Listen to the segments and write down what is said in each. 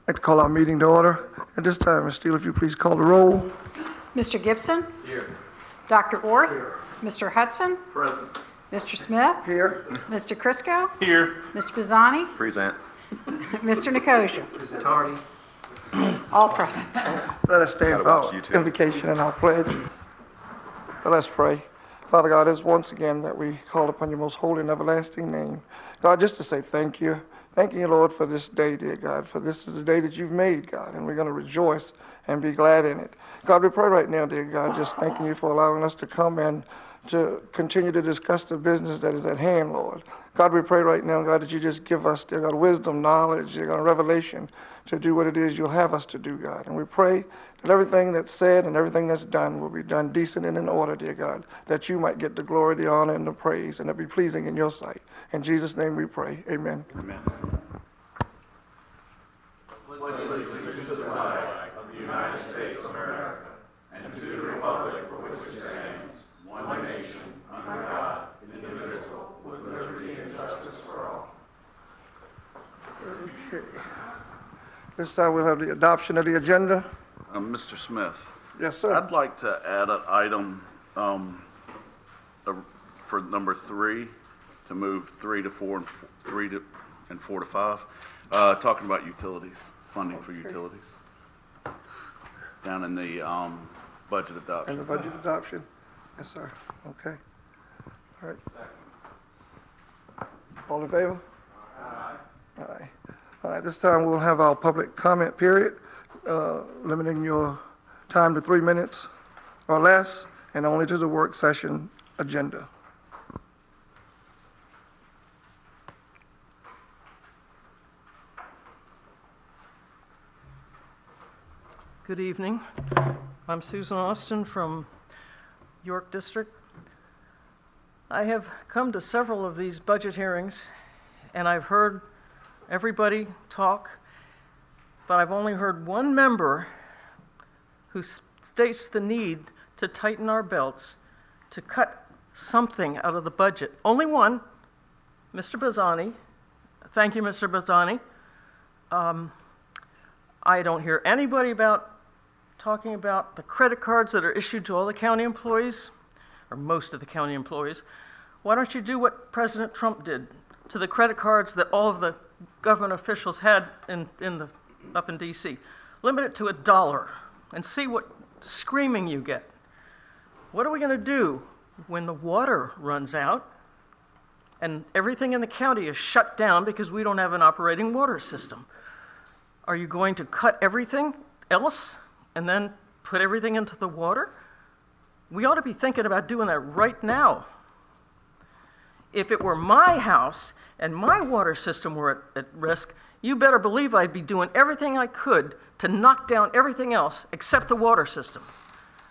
I'd like to call our meeting to order. At this time, Ms. Steele, if you please call the roll. Mr. Gibson? Here. Dr. Orth? Mr. Hutson? Present. Mr. Smith? Here. Mr. Chriscoe? Here. Mr. Bazzani? Present. Mr. Nicosia? Tardy. All present. Let us stand for watch our YouTube. invocation and our pledge. Let us pray. Father God, it's once again that we call upon your most holy and everlasting name. God, just to say thank you. Thanking you, Lord, for this day, dear God, for this is the day that you've made, God, and we're going to rejoice and be glad in it. God, we pray right now, dear God, just thanking you for allowing us to come and to continue to discuss the business that is at hand, Lord. God, we pray right now, God, that you just give us, dear God, wisdom, knowledge, dear God, revelation to do what it is you'll have us to do, God. And we pray that everything that's said and everything that's done will be done decent and in order, dear God, that you might get the glory, the honor, and the praise, and it be pleasing in your sight. In Jesus' name we pray. Amen. Amen. Okay. This time we'll have the adoption of the agenda. Mr. Smith, Yes, sir. I'd like to add an item for number 3, to move 3 to 4 and 4 to 5, talking about utilities, funding for utilities, down in the budget And adoption. the budget adoption. Yes, sir. Okay. All right. All in favor? Aye. All right, this time we'll have our public comment period, limiting your time to 3 minutes or less, and only to the work session agenda. Good evening. I'm Susan Austin from York District. I have come to several of these budget hearings, and I've heard everybody talk, but I've only heard one member who states the need to tighten our belts, to cut something out of the budget. Only one, Mr. Bazzani. Thank you, Mr. Bazzani. I don't hear anybody talking about the credit cards that are issued to all the county employees, or most of the county employees. Why don't you do what President Trump did to the credit cards that all of the government officials had up in D.C.? Limit it to $1 and see what screaming you get. What are we going to do when the water runs out and everything in the county is shut down because we don't have an operating water system? Are you going to cut everything else and then put everything into the water? We ought to be thinking about doing that right now. If it were my house and my water system were at risk, you better believe I'd be doing everything I could to knock down everything else except the water system.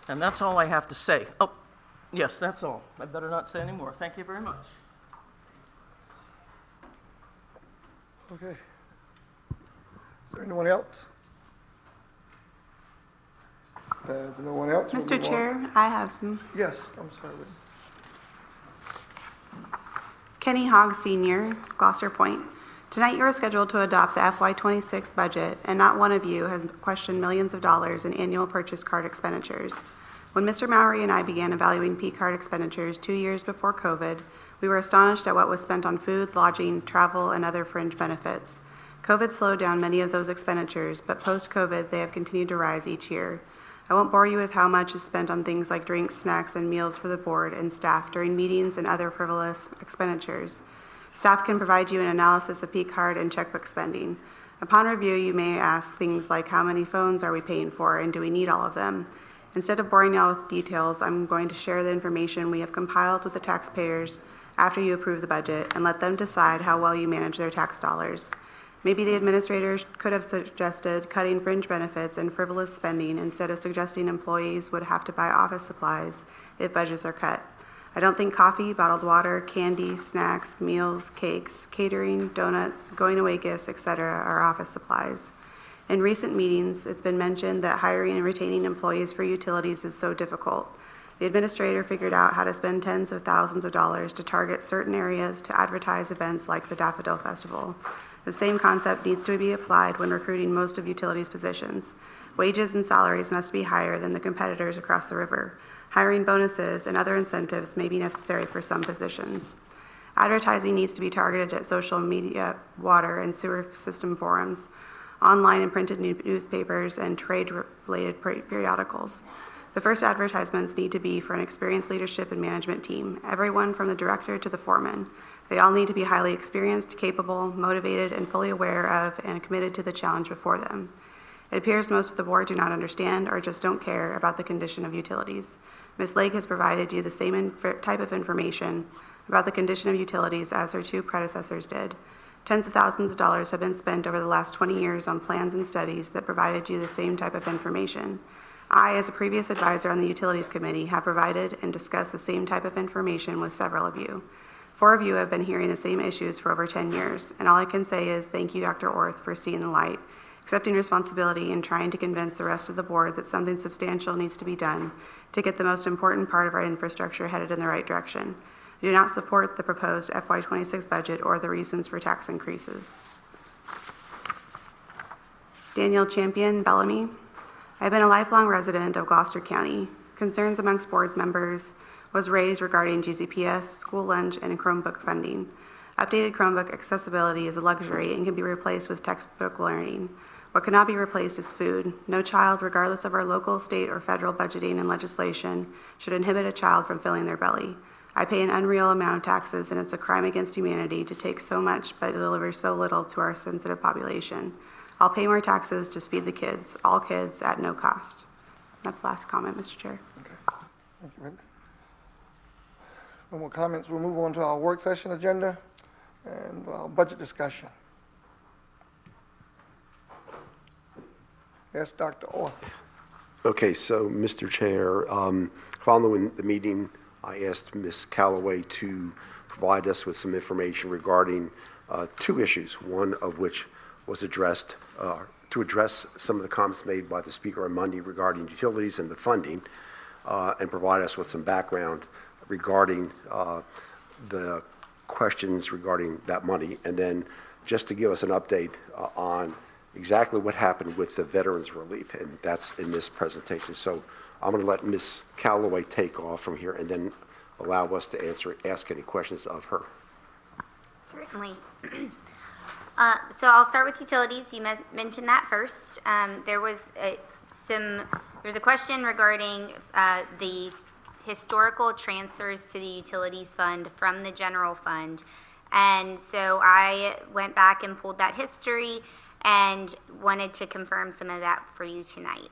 And that's all I have to say. Oh, yes, that's all. I better not say any more. Thank you very much. Okay. Is there anyone else? There's no one else? Mr. Chair, I have some. Yes, I'm sorry. Kenny Hogg Sr., Gloucester Point. Tonight you are scheduled to adopt the FY26 budget, and not one of you has questioned millions of dollars in annual purchase card expenditures. When Mr. Mowry and I began evaluating P-card expenditures 2 years before COVID, we were astonished at what was spent on food, lodging, travel, and other fringe benefits. COVID slowed down many of those expenditures, but post-COVID they have continued to rise each year. I won't bore you with how much is spent on things like drinks, snacks, and meals for the board and staff during meetings and other frivolous expenditures. Staff can provide you an analysis of P-card and checkbook spending. Upon review, you may ask things like how many phones are we paying for and do we need all of them? Instead of boring you all with details, I'm going to share the information we have compiled with the taxpayers after you approve the budget and let them decide how well you manage their tax dollars. Maybe the administrators could have suggested cutting fringe benefits and frivolous spending instead of suggesting employees would have to buy office supplies if budgets are cut. I don't think coffee, bottled water, candy, snacks, meals, cakes, catering, donuts, going-away gifts, etc. are office supplies. In recent meetings, it's been mentioned that hiring and retaining employees for utilities is so difficult. The administrator figured out how to spend tens of thousands of dollars to target certain areas to advertise events like the Daffodil Festival. The same concept needs to be applied when recruiting most of utilities positions. Wages and salaries must be higher than the competitors across the river. Hiring bonuses and other incentives may be necessary for some positions. Advertising needs to be targeted at social media, water, and sewer system forums, online and printed newspapers, and trade-related periodicals. The first advertisements need to be for an experienced leadership and management team, everyone from the director to the foreman. They all need to be highly experienced, capable, motivated, and fully aware of and committed to the challenge before them. It appears most of the board do not understand or just don't care about the condition of utilities. Ms. Lake has provided you the same type of information about the condition of utilities as her two predecessors did. Tens of thousands of dollars have been spent over the last 20 years on plans and studies that provided you the same type of information. I, as a previous advisor on the Utilities Committee, have provided and discussed the same type of information with several of you. 4 of you have been hearing the same issues for over 10 years, and all I can say is thank you, Dr. Orth, for seeing the light, accepting responsibility, and trying to convince the rest of the board that something substantial needs to be done to get the most important part of our infrastructure headed in the right direction. I do not support the proposed FY26 budget or the reasons for tax increases. Daniel Champion Bellamy. I've been a lifelong resident of Gloucester County. Concerns amongst board's members was raised regarding GCPS, school lunch, and Chromebook funding. Updated Chromebook accessibility is a luxury and can be replaced with textbook learning. What cannot be replaced is food. No child, regardless of our local, state, or federal budgeting and legislation, should inhibit a child from filling their belly. I pay an unreal amount of taxes, and it's a crime against humanity to take so much but deliver so little to our sensitive population. I'll pay more taxes, just feed the kids, all kids at no cost. That's the last comment, Mr. Chair. Okay. Thank you, Brenda. No more comments. We'll move on to our work session agenda and budget discussion. Yes, Dr. Orth. Okay, so Mr. Chair, following the meeting, I asked Ms. Callaway to provide us with some information regarding 2 issues, one of which was addressed to address some of the comments made by the speaker on Monday regarding utilities and the funding, and provide us with some background regarding the questions regarding that money, and then just to give us an update on exactly what happened with the veterans relief, and that's in this presentation. So I'm going to let Ms. Callaway take off from here and then allow us to ask any questions of her. Certainly. So I'll start with utilities. You mentioned that first. There was a question regarding the historical transfers to the utilities fund from the general fund. And so I went back and pulled that history and wanted to confirm some of that for you tonight.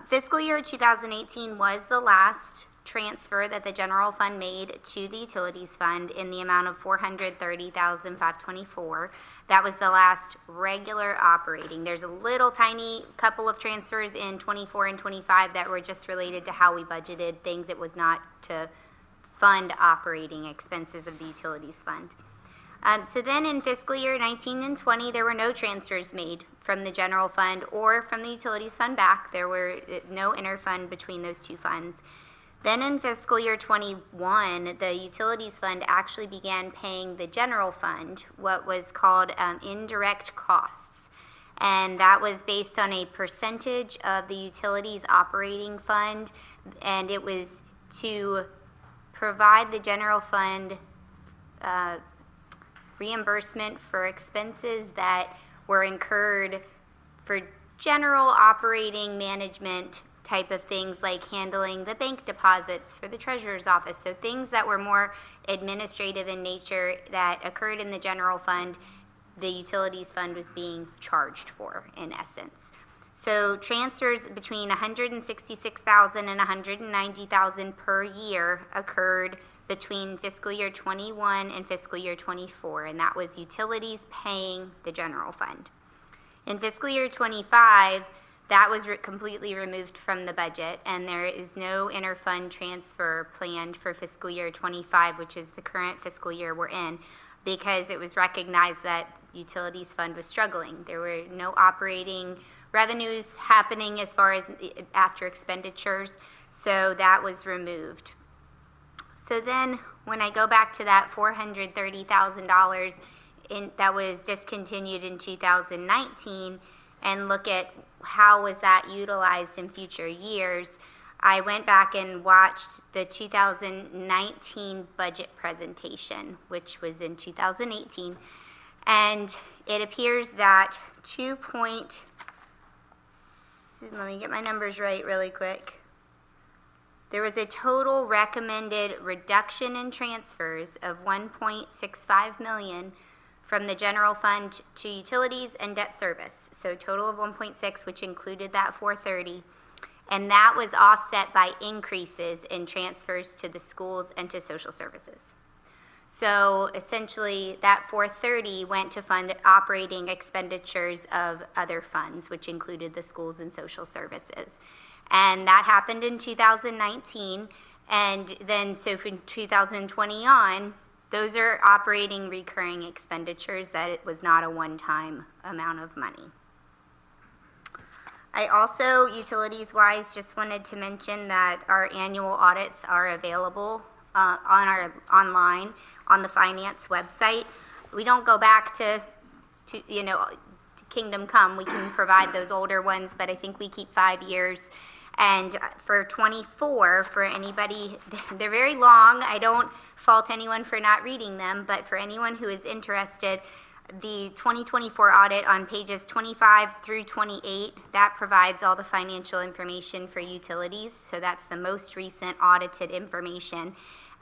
Fiscal year 2018 was the last transfer that the general fund made to the utilities fund in the amount of $430,524. That was the last regular operating. There's a little tiny couple of transfers in 24 and 25 that were just related to how we budgeted things. It was not to fund operating expenses of the utilities fund. So then in fiscal year 19 and 20, there were no transfers made from the general fund or from the utilities fund back. There were no interfund between those two funds. Then in fiscal year 21, the utilities fund actually began paying the general fund what was called indirect costs. And that was based on a percentage of the utilities operating fund, and it was to provide the general fund reimbursement for expenses that were incurred for general operating management type of things, like handling the bank deposits for the treasurer's office. So things that were more administrative in nature that occurred in the general fund, the utilities fund was being charged for, in essence. So transfers between $166,000 and $190,000 per year occurred between fiscal year 21 and fiscal year 24, and that was utilities paying the general fund. In fiscal year 25, that was completely removed from the budget, and there is no interfund transfer planned for fiscal year 25, which is the current fiscal year we're in, because it was recognized that utilities fund was struggling. There were no operating revenues happening as far as after expenditures, so that was removed. So then when I go back to that $430,000 that was discontinued in 2019 and look at how was that utilized in future years, I went back and watched the 2019 budget presentation, which was in 2018, and it appears that let me get my numbers right really quick. There was a total recommended reduction in transfers of $1.65 million from the general fund to utilities and debt service. So total of 1.6, which included that 430. And that was offset by increases in transfers to the schools and to social services. So essentially that 430 went to fund operating expenditures of other funds, which included the schools and social services. And that happened in 2019. And then so from 2020 on, those are operating recurring expenditures that it was not a one-time amount of money. I also, utilities-wise, just wanted to mention that our annual audits are available online on the finance website. We don't go back to Kingdom Come. We can provide those older ones, but I think we keep 5 years. And for 24, for anybody, they're very long. I don't fault anyone for not reading them, but for anyone who is interested, the 2024 audit on pages 25 through 28, that provides all the financial information for utilities. So that's the most recent audited information.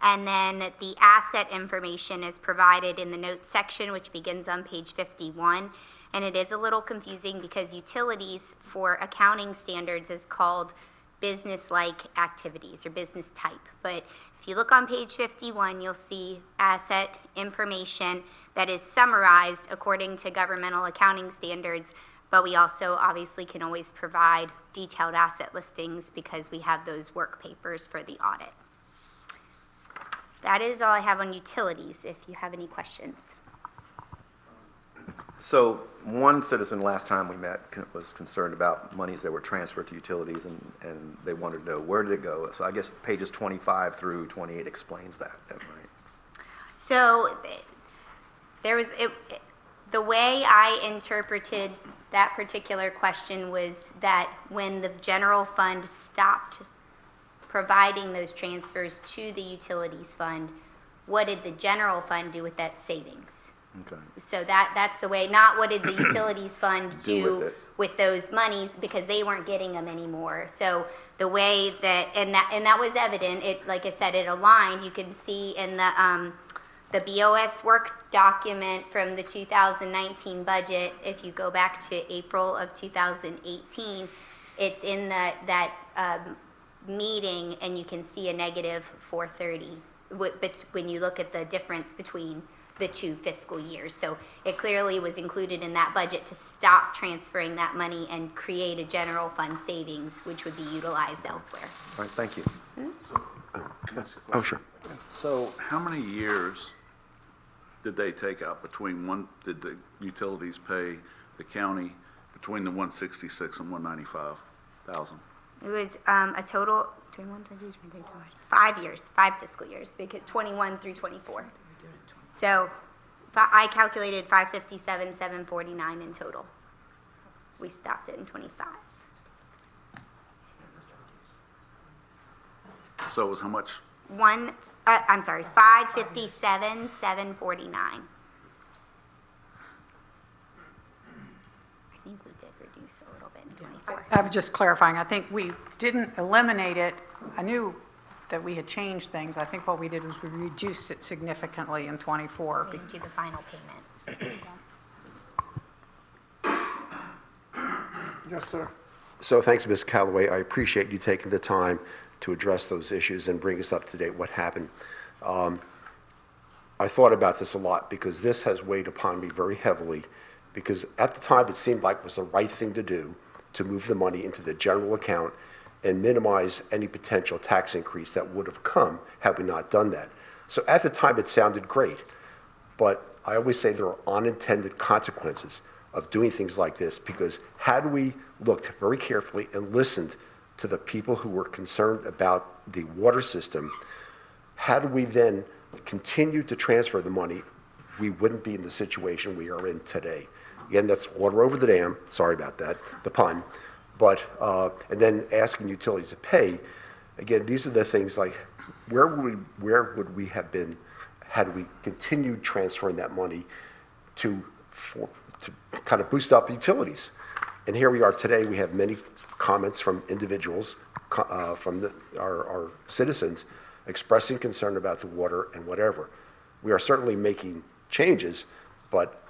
And then the asset information is provided in the notes section, which begins on page 51. And it is a little confusing because utilities for accounting standards is called business-like activities or business type. But if you look on page 51, you'll see asset information that is summarized according to governmental accounting standards. But we also obviously can always provide detailed asset listings because we have those work papers for the audit. That is all I have on utilities, if you have any questions. So one citizen last time we met was concerned about monies that were transferred to utilities, and they wanted to know where did it go. So I guess pages 25 through 28 explains that, right? So there was the way I interpreted that particular question was that when the general fund stopped providing those transfers to the utilities fund, what did the general fund do with that savings? Okay. So that's the way, not what did the utilities fund do with those monies, because they weren't getting them anymore. So the way that, and that was evident, it, like I said, it aligned. You can see in the BOS work document from the 2019 budget, if you go back to April of 2018, it's in that meeting, and you can see a negative 430 when you look at the difference between the two fiscal years. So it clearly was included in that budget to stop transferring that money and create a general fund savings, which would be utilized elsewhere. All right, thank you. Oh, sure. So how many years did they take out did the utilities pay the county between the 166 and 195,000? It was a total, 21, 22, 23, 24, 5 years, 5 fiscal years, because 21 through 24. So I calculated 557, 749 in total. We stopped it in 25. So it was how much? 557, 749. I think we did reduce a little bit in 24. I was just clarifying, I think we didn't eliminate it. I knew that we had changed things. I think what we did was we reduced it significantly in 24. We didn't do the final payment. Yes, sir. So thanks, Ms. Callaway. I appreciate you taking the time to address those issues and bring us up to date what happened. I thought about this a lot because this has weighed upon me very heavily, because at the time it seemed like it was the right thing to do to move the money into the general account and minimize any potential tax increase that would have come had we not done that. So at the time it sounded great, but I always say there are unintended consequences of doing things like this, because had we looked very carefully and listened to the people who were concerned about the water system, had we then continued to transfer the money we wouldn't be in the situation we are in today. Again, that's water over the dam, sorry about that, the pun, but, and then asking utilities to pay, again, these are the things like, where would we have been had we continued transferring that money to kind of boost up utilities? And here we are today, we have many comments from individuals, from our citizens, expressing concern about the water and whatever. We are certainly making changes, but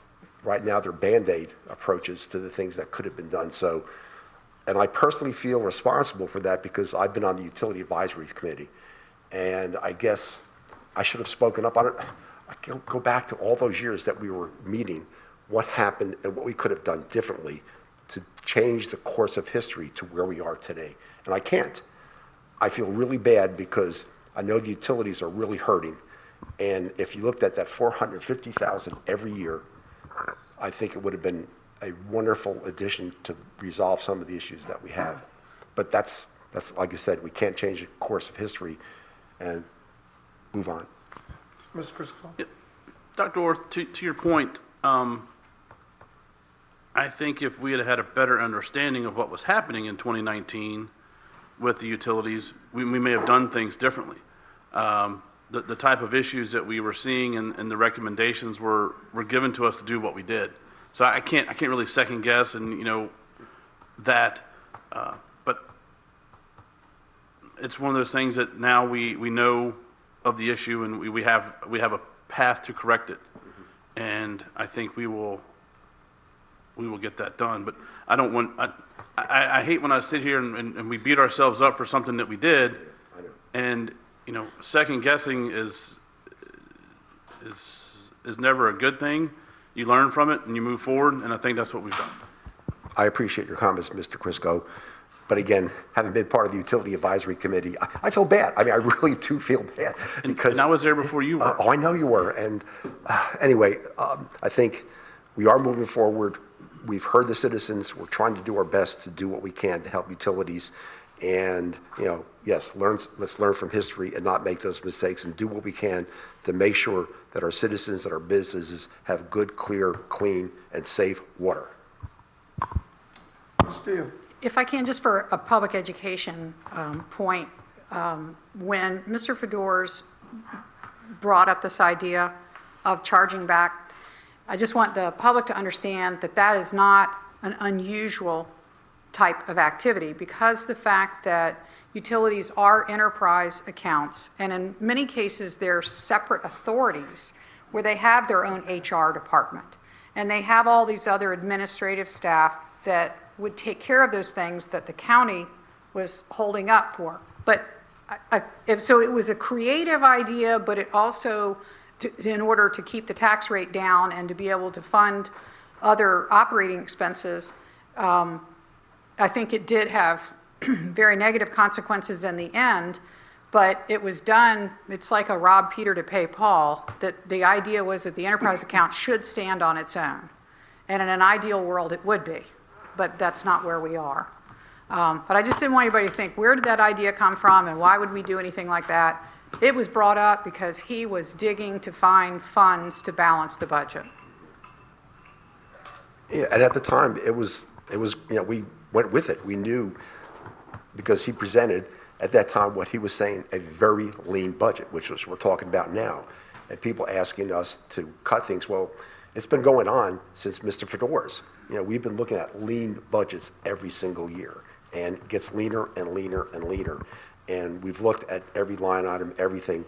right now they're Band-Aid approaches to the things that could have been done. So, and I personally feel responsible for that because I've been on the Utility Advisory Committee. And I guess I should have spoken up on it. I can go back to all those years that we were meeting, what happened and what we could have done differently to change the course of history to where we are today. And I can't. I feel really bad because I know the utilities are really hurting. And if you looked at that $450,000 every year, I think it would have been a wonderful addition to resolve some of the issues that we have. But that's like I said, we can't change the course of history and move on. Mr. Chriscoe? Yeah. Dr. Orth, to your point, I think if we had had a better understanding of what was happening in 2019 with the utilities, we may have done things differently. The type of issues that we were seeing and the recommendations were given to us to do what we did. So I can't really second guess and that, but it's one of those things that now we know of the issue and we have a path to correct it, and I think we will get that done. But I don't want I hate when I sit here and we beat ourselves up for something that we did, and second guessing is never a good thing. You learn from it and you move forward, and I think that's what we've done. I appreciate your comments, Mr. Chriscoe. But again, having been part of the Utility Advisory Committee, I feel bad. I mean, I really do feel bad because... And I was there before you were. Oh, I know you were. And anyway, I think we are moving forward. We've heard the citizens. We're trying to do our best to do what we can to help utilities. And, yes, let's learn from history and not make those mistakes and do what we can to make sure that our citizens and our businesses have good, clear, clean, and safe water. Ms. Steele? If I can, just for a public education point, when Mr. Fedor's brought up this idea of charging back, I just want the public to understand that that is not an unusual type of activity, because the fact that utilities are enterprise accounts, and in many cases they're separate authorities where they have their own HR department, and they have all these other administrative staff that would take care of those things that the county was holding up for. But so it was a creative idea, but it also, in order to keep the tax rate down and to be able to fund other operating expenses, I think it did have very negative consequences in the end, but it was done, it's like a rob Peter to pay Paul, that the idea was that the enterprise account should stand on its own. And in an ideal world, it would be, but that's not where we are. But I just didn't want anybody to think, where did that idea come from and why would we do anything like that? It was brought up because he was digging to find funds to balance the budget. Yeah, and at the time, it was we went with it. We knew, because he presented at that time what he was saying, a very lean budget, which was we're talking about now. And people asking us to cut things. Well, it's been going on since Mr. Fedor's. We've been looking at lean budgets every single year, and it gets leaner and leaner and leaner. And we've looked at every line item, everything.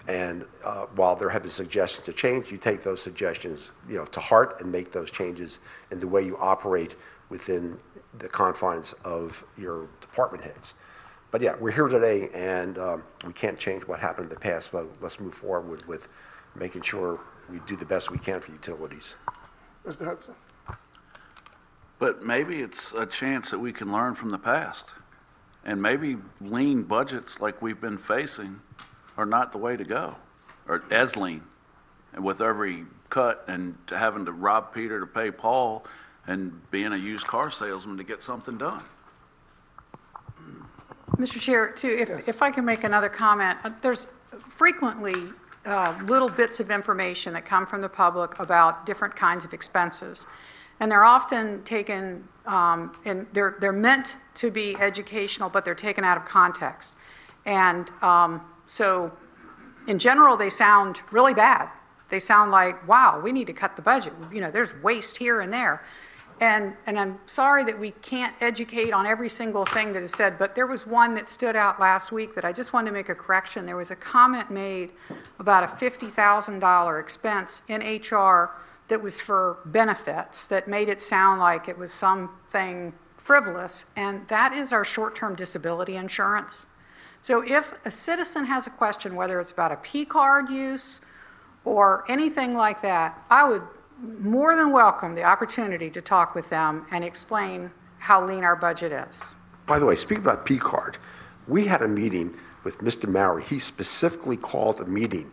And while there have been suggestions to change, you take those suggestions, to heart and make those changes in the way you operate within the confines of your department heads. But yeah, we're here today, and we can't change what happened in the past, but let's move forward with making sure we do the best we can for utilities. Mr. Hutson? But maybe it's a chance that we can learn from the past. And maybe lean budgets like we've been facing are not the way to go, or as lean. And with every cut and having to rob Peter to pay Paul and being a used car salesman to get something done. Mr. Chair, too, if I can make another comment, there's frequently little bits of information that come from the public about different kinds of expenses. And they're often taken, and they're meant to be educational, but they're taken out of context. And so in general, they sound really bad. They sound like, wow, we need to cut the budget. You know, there's waste here and there. And I'm sorry that we can't educate on every single thing that is said, but there was one that stood out last week that I just wanted to make a correction. There was a comment made about a $50,000 expense in HR that was for benefits that made it sound like it was something frivolous, and that is our short-term disability insurance. So if a citizen has a question, whether it's about a P card use or anything like that, I would more than welcome the opportunity to talk with them and explain how lean our budget is. By the way, speaking about P card, we had a meeting with Mr. Maury. He specifically called a meeting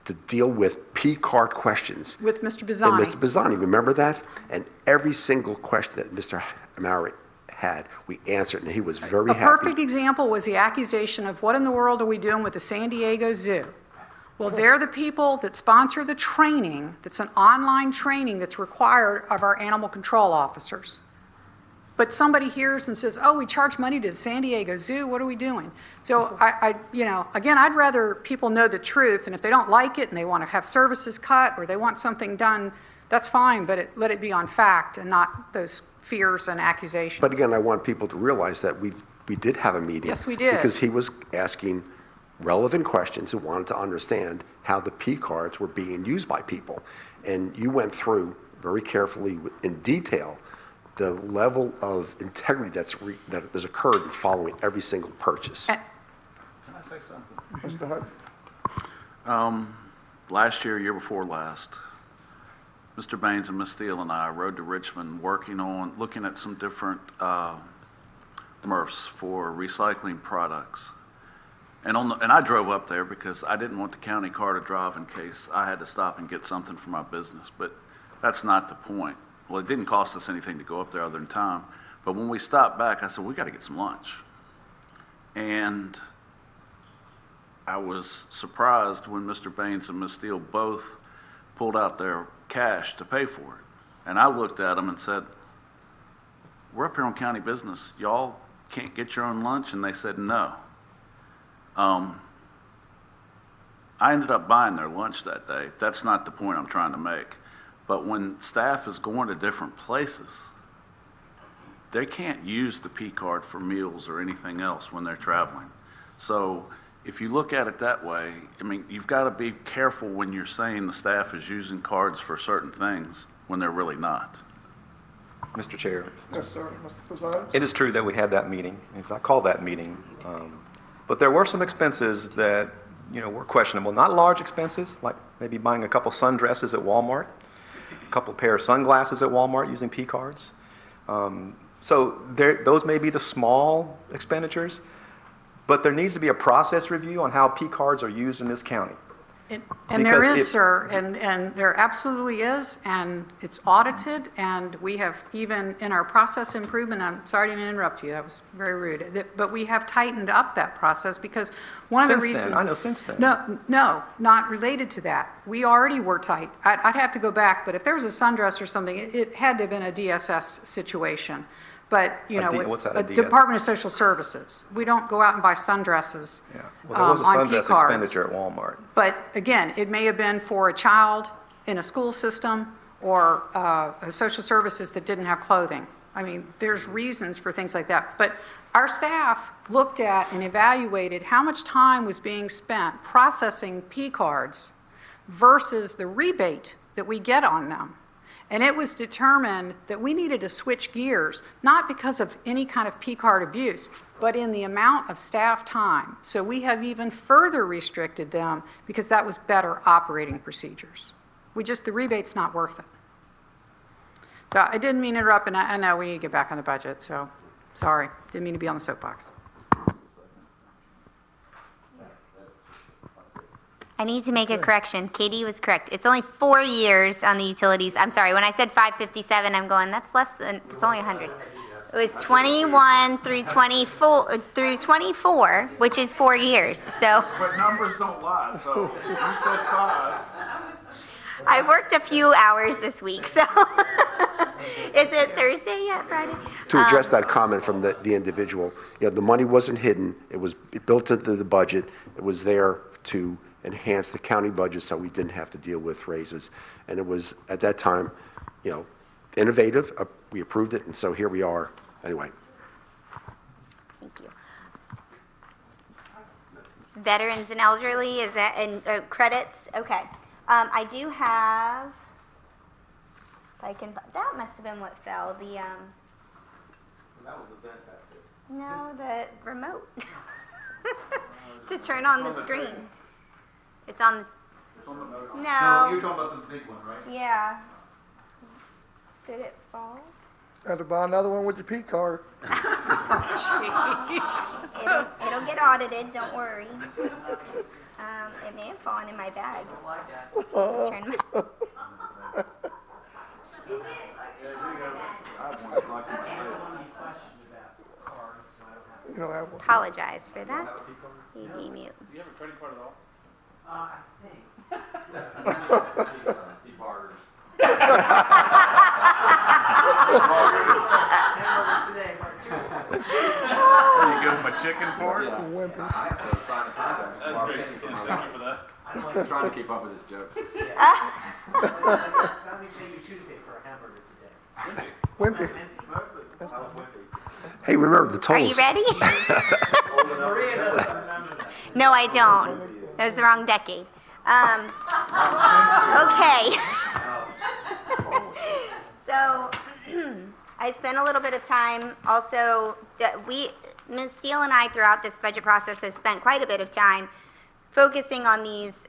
to deal with P card questions. With Mr. Bazzani. And Mr. Bazzani, remember that? And every single question that Mr. Maury had, we answered, and he was very happy. A perfect example was the accusation of what in the world are we doing with the San Diego Zoo? Well, they're the people that sponsor the training, that's an online training that's required of our animal control officers. But somebody hears and says, oh, we charge money to the San Diego Zoo, what are we doing? So again, I'd rather people know the truth, and if they don't like it and they want to have services cut or they want something done, that's fine, but let it be on fact and not those fears and accusations. But again, I want people to realize that we did have a meeting. Yes, we did. Because he was asking relevant questions and wanted to understand how the P cards were being used by people. And you went through very carefully in detail the level of integrity that has occurred in following every single purchase. Can I say something? Mr. Hutson? Last year before last, Mr. Baines and Ms. Steele and I rode to Richmond looking at some different MRFs for recycling products. And I drove up there because I didn't want the county car to drive in case I had to stop and get something for my business. But that's not the point. Well, it didn't cost us anything to go up there other than time. But when we stopped back, I said, we got to get some lunch. And I was surprised when Mr. Baines and Ms. Steele both pulled out their cash to pay for it. And I looked at them and said, we're up here on county business. Y'all can't get your own lunch? And they said, no. I ended up buying their lunch that day. That's not the point I'm trying to make. But when staff is going to different places, they can't use the P card for meals or anything else when they're traveling. So if you look at it that way, I mean, you've got to be careful when you're saying the staff is using cards for certain things when they're really not. Mr. Chair, Yes, sir. Mr. Bazzani? it is true that we had that meeting. I called that meeting. But there were some expenses that, were questionable. Not large expenses, like maybe buying a couple sundresses at Walmart, a couple pair of sunglasses at Walmart using P cards. So those may be the small expenditures, but there needs to be a process review on how P cards are used in this county. And there is, sir, and there absolutely is, and it's audited, and we have even in our process improvement, I'm sorry to interrupt you, that was very rude, but we have tightened up that process because one of the reasons... Since then. No, not related to that. We already were tight. I'd have to go back, but if there was a sundress or something, it had to have been a DSS situation. But, what's that, a DSS? Department of Social Services. We don't go out and buy sundresses Yeah. Well, there was a on P sundress cards. expenditure at Walmart. But again, it may have been for a child in a school system or social services that didn't have clothing. I mean, there's reasons for things like that. But our staff looked at and evaluated how much time was being spent processing P cards versus the rebate that we get on them. And it was determined that we needed to switch gears, not because of any kind of P card abuse, but in the amount of staff time. So we have even further restricted them because that was better operating procedures. The rebate's not worth it. So I didn't mean to interrupt, and I know we need to get back on the budget, so sorry. Didn't mean to be on the soapbox. I need to make a correction. Katie was correct. It's only 4 years on the utilities. I'm sorry, when I said 557, I'm going, that's less than, it's only 100. It was 21 through 24, which is 4 years. So But numbers don't lie, so you said 5. I worked a few hours this week. So is it Thursday yet? Friday? To address that comment from the individual, the money wasn't hidden. It was built into the budget. It was there to enhance the county budget so we didn't have to deal with raises. And it was, at that time, innovative. We approved it, and so here we are. Anyway. Thank you. Veterans and elderly, is that, and credits? Okay. I do have, if I can, that must have been what fell, the, That was the vent back there. no, the remote to turn on the screen. It's on, no, You're talking about the big one, right? yeah. Did it fall? Had to buy another one with your P card. It'll get audited, don't worry. It may have fallen in my bag. Turn my- You don't have one. Apologize for that. EV mute. Do you have a credit card at all? He barters. You give them a chicken for it? Wimpy. I have to sign a contract. That's great. Thank you for that. I'm trying to keep up with his jokes. Let me pay you Tuesday for a hamburger today. Wimpy. Hey, remember the Are you tolls. ready? Maria doesn't remember that. No, I don't. That was the wrong decade. Okay. So I spent a little bit of time also, Ms. Steele and I throughout this budget process has spent quite a bit of time focusing on these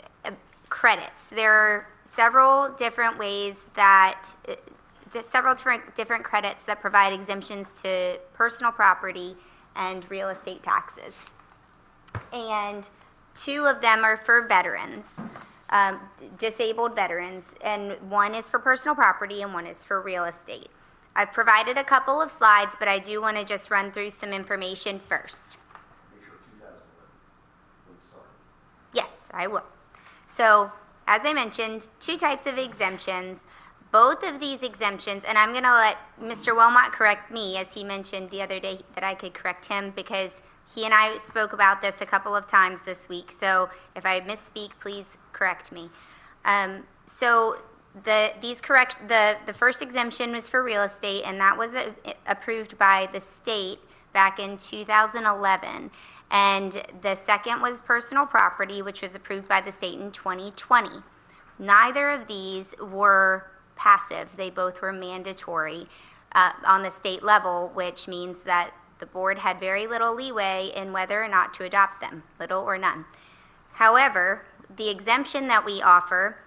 credits. There are several different ways that, several different credits that provide exemptions to personal property and real estate taxes. And 2 of them are for veterans, disabled veterans, and one is for personal property and one is for real estate. I've provided a couple of slides, but I do want to just run through some information first. Yes, I will. So, as I mentioned, 2 types of exemptions. Both of these exemptions, and I'm going to let Mr. Wilmot correct me, as he mentioned the other day that I could correct him, because he and I spoke about this a couple of times this week. So if I misspeak, please correct me. So the first exemption was for real estate, and that was approved by the state back in 2011. And the second was personal property, which was approved by the state in 2020. Neither of these were passive. They both were mandatory on the state level, which means that the board had very little leeway in whether or not to adopt them, little or none. However, the exemption that we offer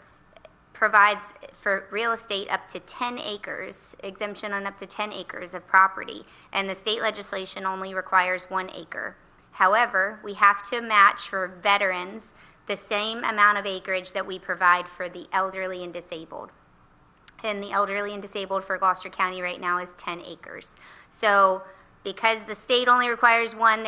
provides for real estate up to 10 acres, exemption on up to 10 acres of property, and the state legislation only requires 1 acre. However, we have to match for veterans the same amount of acreage that we provide for the elderly and disabled. And the elderly and disabled for Gloucester County right now is 10 acres. So because the state only requires 1,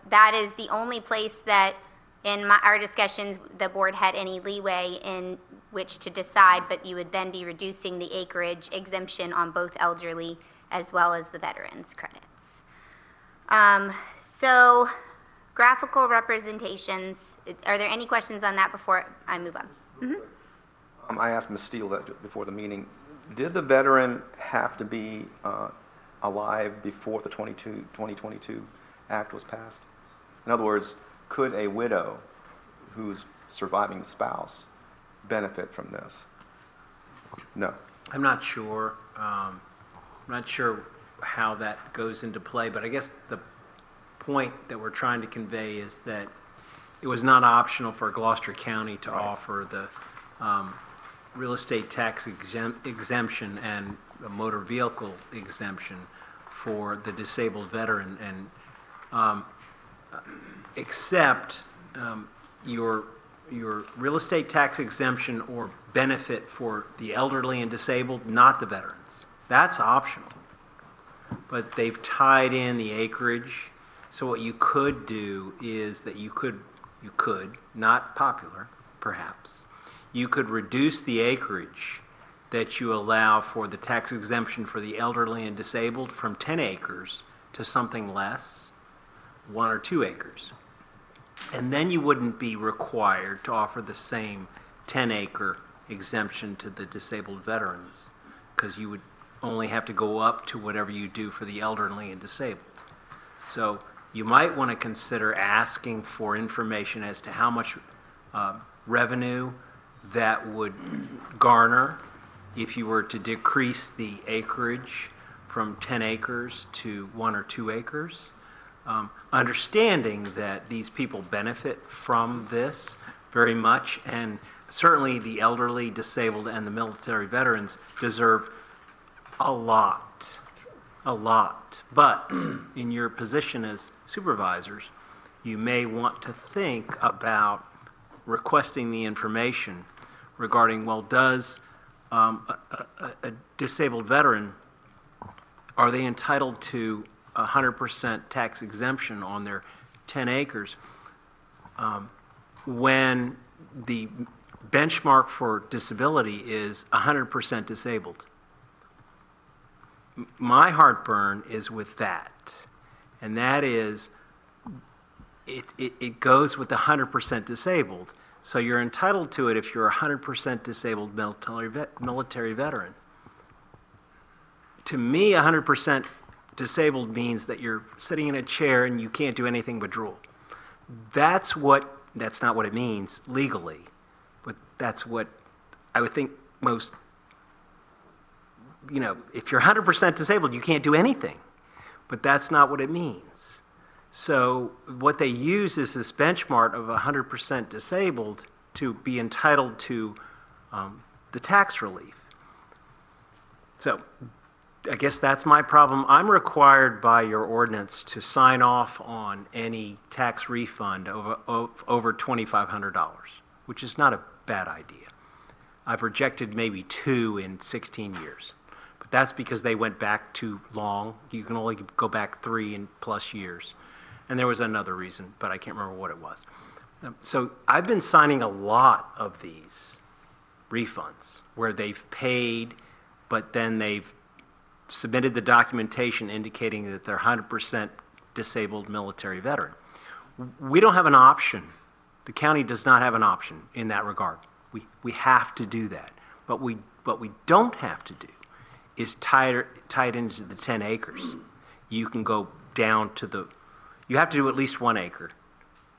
that is the only place that in our discussions the board had any leeway in which to decide, but you would then be reducing the acreage exemption on both elderly as well as the veterans credits. So graphical representations, are there any questions on that before I move on? Mm-hmm. I asked Ms. Steele that before the meeting. Did the veteran have to be alive before the 2022 Act was passed? In other words, could a widow who's surviving spouse benefit from this? No. I'm not sure. I'm not sure how that goes into play, but I guess the point that we're trying to convey is that it was not optional for Gloucester County to offer the real estate tax exemption and a motor vehicle exemption for the disabled veteran, and except your real estate tax exemption or benefit for the elderly and disabled, not the veterans. That's optional. but they've tied in the acreage. So what you could do is that you could, not popular, perhaps, you could reduce the acreage that you allow for the tax exemption for the elderly and disabled from 10 acres to something less, 1 or 2 acres. And then you wouldn't be required to offer the same 10-acre exemption to the disabled veterans, because you would only have to go up to whatever you do for the elderly and disabled. So you might want to consider asking for information as to how much revenue that would garner if you were to decrease the acreage from 10 acres to 1 or 2 acres. Understanding that these people benefit from this very much, and certainly the elderly, disabled, and the military veterans deserve a lot. But in your position as supervisors, you may want to think about requesting the information regarding, well, does a disabled veteran, are they entitled to 100% tax exemption on their 10 acres when the benchmark for disability is 100% disabled? My heartburn is with that, and that is it goes with the 100% disabled. So you're entitled to it if you're a 100% disabled military veteran. To me, 100% disabled means that you're sitting in a chair and you can't do anything but drool. That's not what it means legally, but that's what I would think most, if you're 100% disabled, you can't do anything, but that's not what it means. So what they use is this benchmark of 100% disabled to be entitled to the tax relief. So I guess that's my problem. I'm required by your ordinance to sign off on any tax refund over $2,500, which is not a bad idea. I've rejected maybe 2 in 16 years, but that's because they went back too long. You can only go back 3 and plus years. And there was another reason, but I can't remember what it was. So I've been signing a lot of these refunds where they've paid, but then they've submitted the documentation indicating that they're 100% disabled military veteran. We don't have an option. The county does not have an option in that regard. We have to do that. But what we don't have to do is tie it into the 10 acres. You can go down to you have to do at least 1 acre,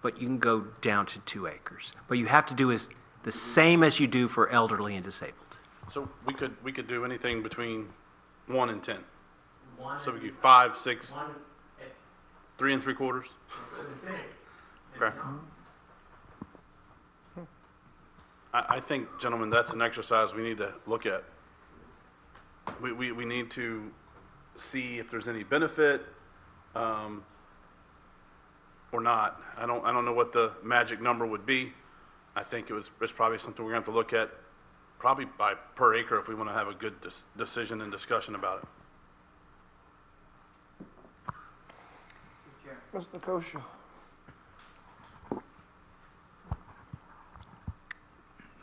but you can go down to 2 acres. But you have to do is the same as you do for elderly and disabled. So we could do anything between 1 and 10. So we could 5, 6, 3 3/4. Okay. I think, gentlemen, that's an exercise we need to look at. We need to see if there's any benefit or not. I don't know what the magic number would be. I think it's probably something we're going to have to look at, probably by per acre, if we want to have a good decision and discussion about it. Ms. Nicosia.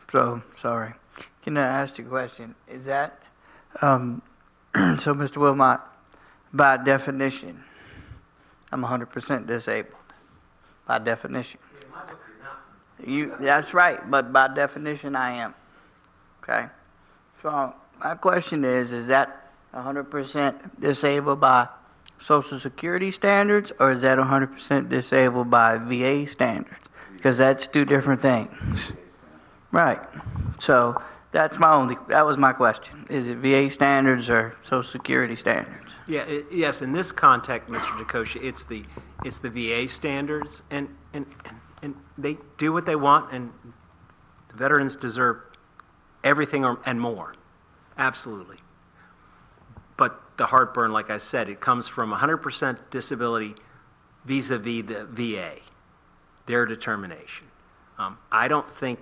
So, sorry. Can I ask you a question? Is that, so Mr. Wilmot, by definition, I'm 100% disabled, by definition. That's right, but by definition I am, okay? So my question is that 100% disabled by Social Security standards, or is that 100% disabled by VA standards? Because that's 2 different things. Right. So that was my question. Is it VA standards or Social Security standards? Yeah, yes, in this context, Mr. Nicosia, it's the VA standards, and they do what they want, and the veterans deserve everything and more, absolutely. But the heartburn, like I said, it comes from 100% disability vis-a-vis the VA, their determination. I don't think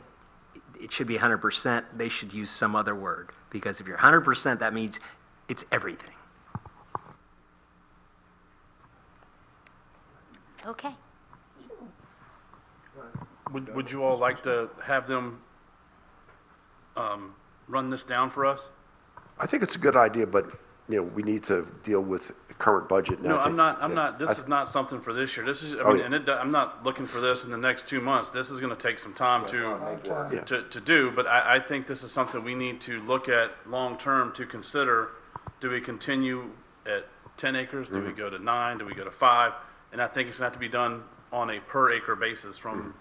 it should be 100%. They should use some other word, because if you're 100%, that means it's everything. Okay. Would you all like to have them run this down for us? I think it's a good idea, but, we need to deal with the current budget. and I No, think- I'm not, this is not something for this year. This is, Oh, yeah. I'm not looking for this in the next 2 months. This is gonna take some time Yeah. to do, but I think this is something we need to look at long-term to consider. Do we continue at 10 acres? Do we go to 9? Do we go to 5? And I think it's gonna have to be done on a per acre basis from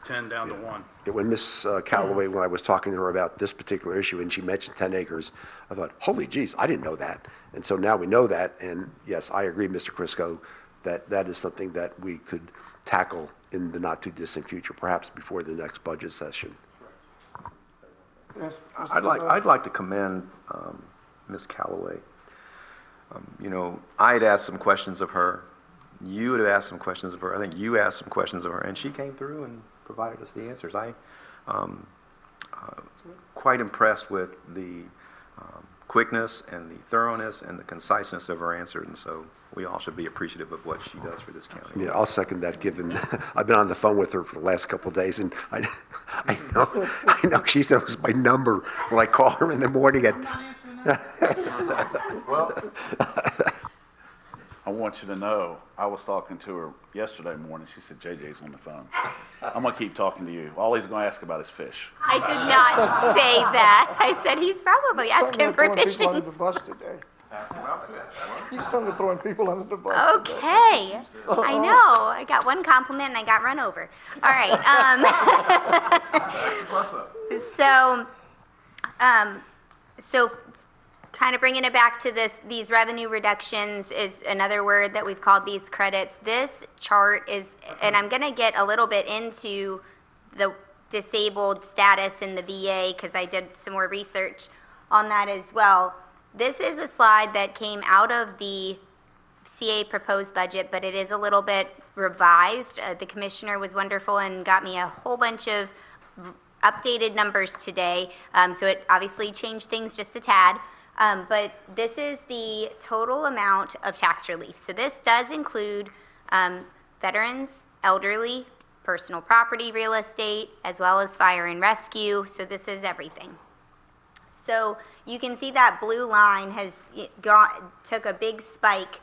10 down to 1. Yeah, when Ms. Callaway, when I was talking to her about this particular issue, and she mentioned 10 acres, I thought, holy geez, I didn't know that. And so now we know that, and yes, I agree, Mr. Chriscoe, that that is something that we could tackle in the not-too-distant future, perhaps before the next budget session. Yes, Mr. I'd like to commend Ms. Callaway. I had asked some questions of her. You had asked some questions of her. I think you asked some questions of her, and she came through and provided us the answers. I quite impressed with the quickness and the thoroughness and the conciseness of her answer, and so we all should be appreciative of what she does for this county. Yeah, I'll second that, given, I've been on the phone with her for the last couple of days, and I know she knows my number when I call her in the morning at, I want you to know, I was talking to her yesterday morning. She said, JJ's on the phone. I'm going to keep talking to you. All he's going to ask about is fish. I did not say that. I said he's probably asking for Throwing people under the fishing. bus today. He's started throwing people under the bus. Okay. I know. I got one compliment and I got run over. All right. So kind of bringing it back to these revenue reductions is another word that we've called these credits. This chart is, and I'm going to get a little bit into the disabled status in the VA because I did some more research on that as well. This is a slide that came out of the CA proposed budget, but it is a little bit revised. The commissioner was wonderful and got me a whole bunch of updated numbers today, so it obviously changed things just a tad. But this is the total amount of tax relief. So this does include veterans, elderly, personal property, real estate, as well as fire and rescue. So this is everything. So you can see that blue line has took a big spike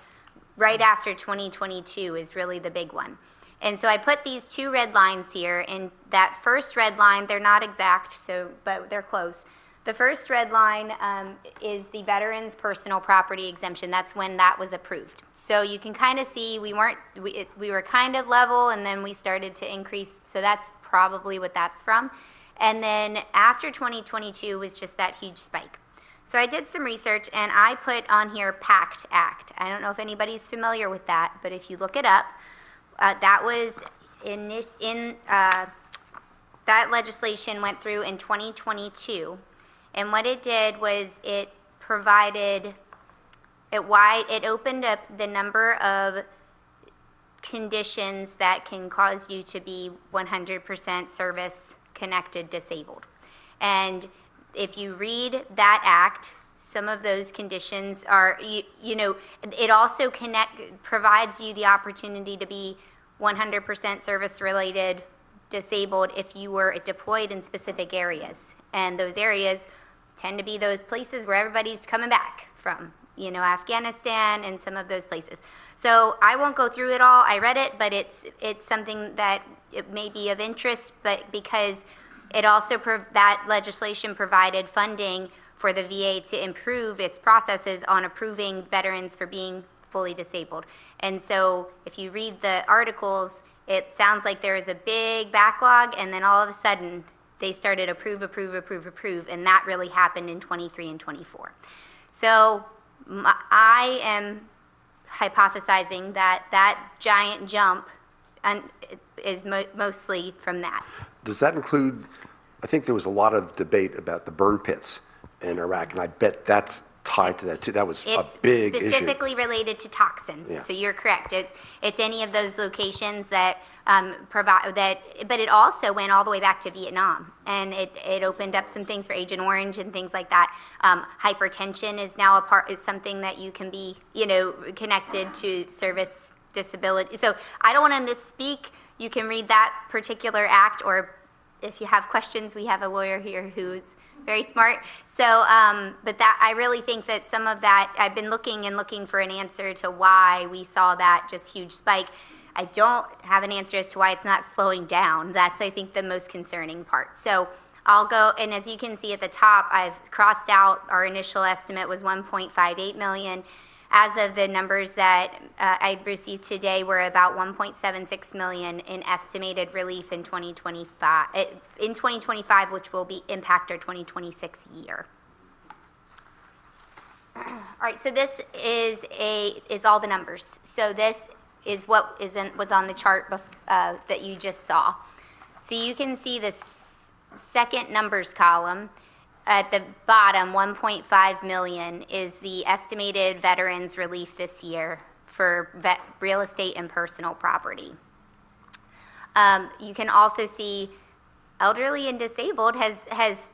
right after 2022 is really the big one. And so I put these two red lines here, and that first red line, they're not exact, but they're close. The first red line is the veterans' personal property exemption. That's when that was approved. So you can kind of see we were kind of level, and then we started to increase. So that's probably what that's from. And then after 2022 was just that huge spike. So I did some research, and I put on here PACT Act. I don't know if anybody's familiar with that, but if you look it up, that was that legislation went through in 2022. And what it did was it opened up the number of conditions that can cause you to be 100% service-connected disabled. And if you read that act, some of those conditions are, it also provides you the opportunity to be 100% service-related disabled if you were deployed in specific areas. And those areas tend to be those places where everybody's coming back from, Afghanistan and some of those places. So I won't go through it all. I read it, but it's something that it may be of interest, but because it also, that legislation provided funding for the VA to improve its processes on approving veterans for being fully disabled. And so if you read the articles, it sounds like there is a big backlog, and then all of a sudden, they started approve, and that really happened in 23 and 24. So I am hypothesizing that giant jump is mostly from that. does that include, I think there was a lot of debate about the burn pits in Iraq, and I bet that's tied to that too. That was a big issue. It's specifically related to toxins, Yeah. so you're correct. It's any of those locations that provide that, but it also went all the way back to Vietnam, and it opened up some things for Agent Orange and things like that. Hypertension is now is something that you can be, connected to service disability. So I don't want to misspeak. You can read that particular act, or if you have questions, we have a lawyer here who's very smart. So, but that, I really think that some of that, I've been looking for an answer to why we saw that just huge spike. I don't have an answer as to why it's not slowing down. That's, I think, the most concerning part. So I'll go, and as you can see at the top, I've crossed out, our initial estimate was 1.58 million. As of the numbers that I received today, we're about 1.76 million in estimated relief in 2025, which will impact our 2026 year. All right, so this is all the numbers. So this is what was on the chart that you just saw. So you can see this second numbers column. At the bottom, 1.5 million is the estimated veterans relief this year for real estate and personal property. You can also see elderly and disabled has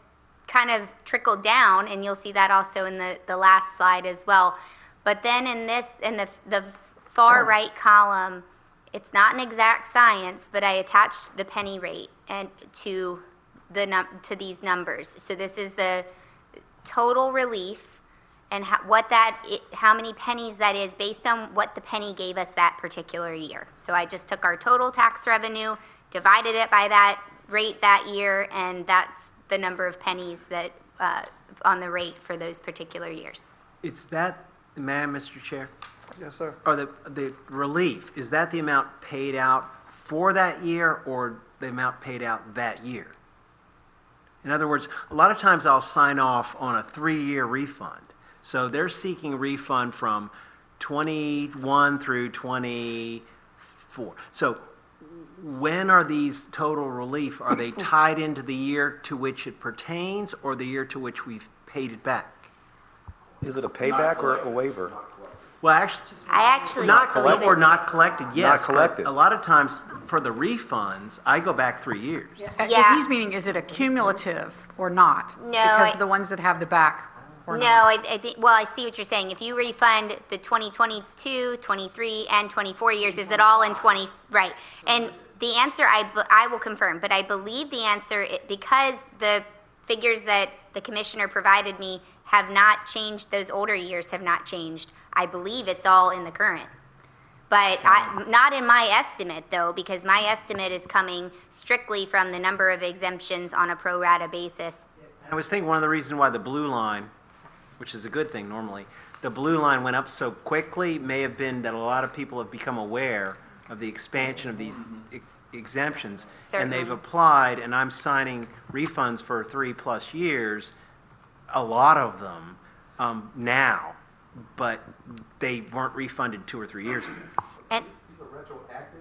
kind of trickled down, and you'll see that also in the last slide as well. But then in the far right column, it's not an exact science, but I attached the penny rate and to these numbers. So this is the total relief and how many pennies that is based on what the penny gave us that particular year. So I just took our total tax revenue, divided it by that rate that year, and that's the number of pennies that on the rate for those particular years. It's that, ma'am, Mr. Chair? Yes, sir. Or the relief, is that the amount paid out for that year or the amount paid out that year? In other words, a lot of times I'll sign off on a 3-year refund. So they're seeking refund from 21 through 24. So when are these total relief? Are they tied into the year to which it pertains or the year to which we've paid it back? Is it a payback or a waiver? Well, actually, I actually not believe collected or it. not collected, yes. Not collected. But a lot of times for the refunds, I go back 3 years. Yeah. He's meaning, is it a cumulative or not? No, Because of the ones that have the back or No, not? I think, well, I see what you're saying. If you refund the 2022, 23, and 24 years, is it all in 20, right? And the answer, I will confirm, but I believe the answer, because the figures that the commissioner provided me have not changed, those older years have not changed. I believe it's all in the current. But not in my estimate, though, because my estimate is coming strictly from the number of exemptions on a pro rata basis. I was thinking one of the reasons why the blue line, which is a good thing normally, the blue line went up so quickly may have been that a lot of people have become aware of the expansion of these exemptions. And they've applied, and I'm signing refunds for 3+ years, a lot of them now, but they weren't refunded 2 or 3 years ago. And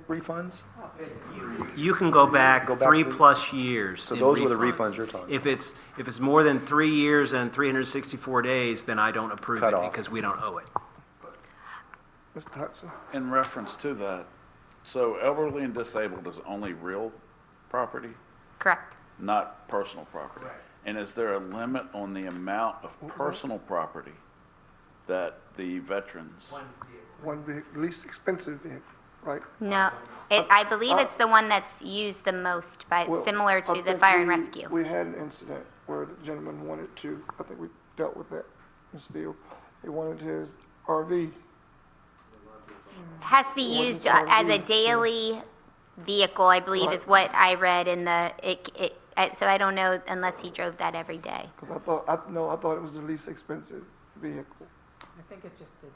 Refunds? You can go back Go back 3+ years. So in those were the refunds you're talking If it's more than 3 years and 364 days, then I don't approve cut it off. because we don't owe it. Mr. Hutson? In reference to that, so elderly and disabled is only real property, correct. not personal property? And is there a limit on the amount of personal property that the veterans? One least expensive vehicle, right? No, I believe it's the one that's used the most, Well, similar I to the think fire and rescue. We had an incident where the gentleman wanted to, I think we dealt with that, Ms. Steele. He wanted his RV. Has to be used as a daily vehicle, I believe, is what I read in the, so I don't know unless he drove that every day. Because I thought it was the least expensive vehicle. I think it's just the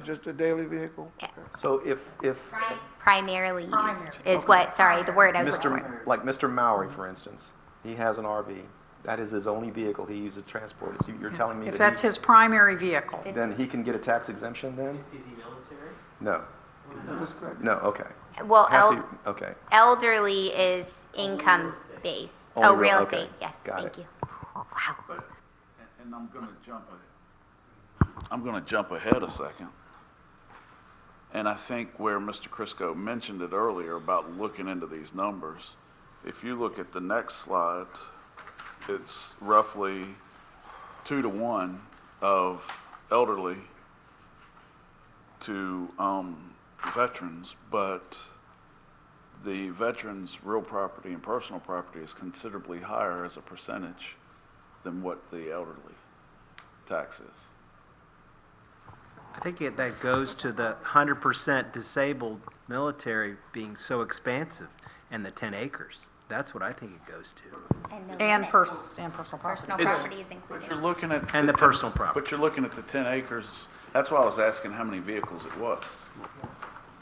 Just a daily vehicle? Yeah. So if Primarily used is what, sorry, the word I was looking for. Like Mr. Mowry, for instance, he has an RV. That is his only vehicle he uses to transport. You're telling me If that that's his primary vehicle. then he can get a tax exemption then? Is he military? No. No, okay. Well, Has to- Okay. elderly is income-based. Only Oh, real okay. estate, yes, Got thank it. you. Wow. And I'm gonna jump ahead a second. And I think where Mr. Chriscoe mentioned it earlier about looking into these numbers, if you look at the next slide, it's roughly 2 to 1 of elderly to veterans, but the veterans' real property and personal property is considerably higher as a percentage than what the elderly tax is. I think that goes to the 100% disabled military being so expansive and the 10 acres. That's what I think it goes to. And no And limit. personal property. Personal It's- property is included. You're looking at. And the personal property. But you're looking at the 10 acres, that's why I was asking how many vehicles it was.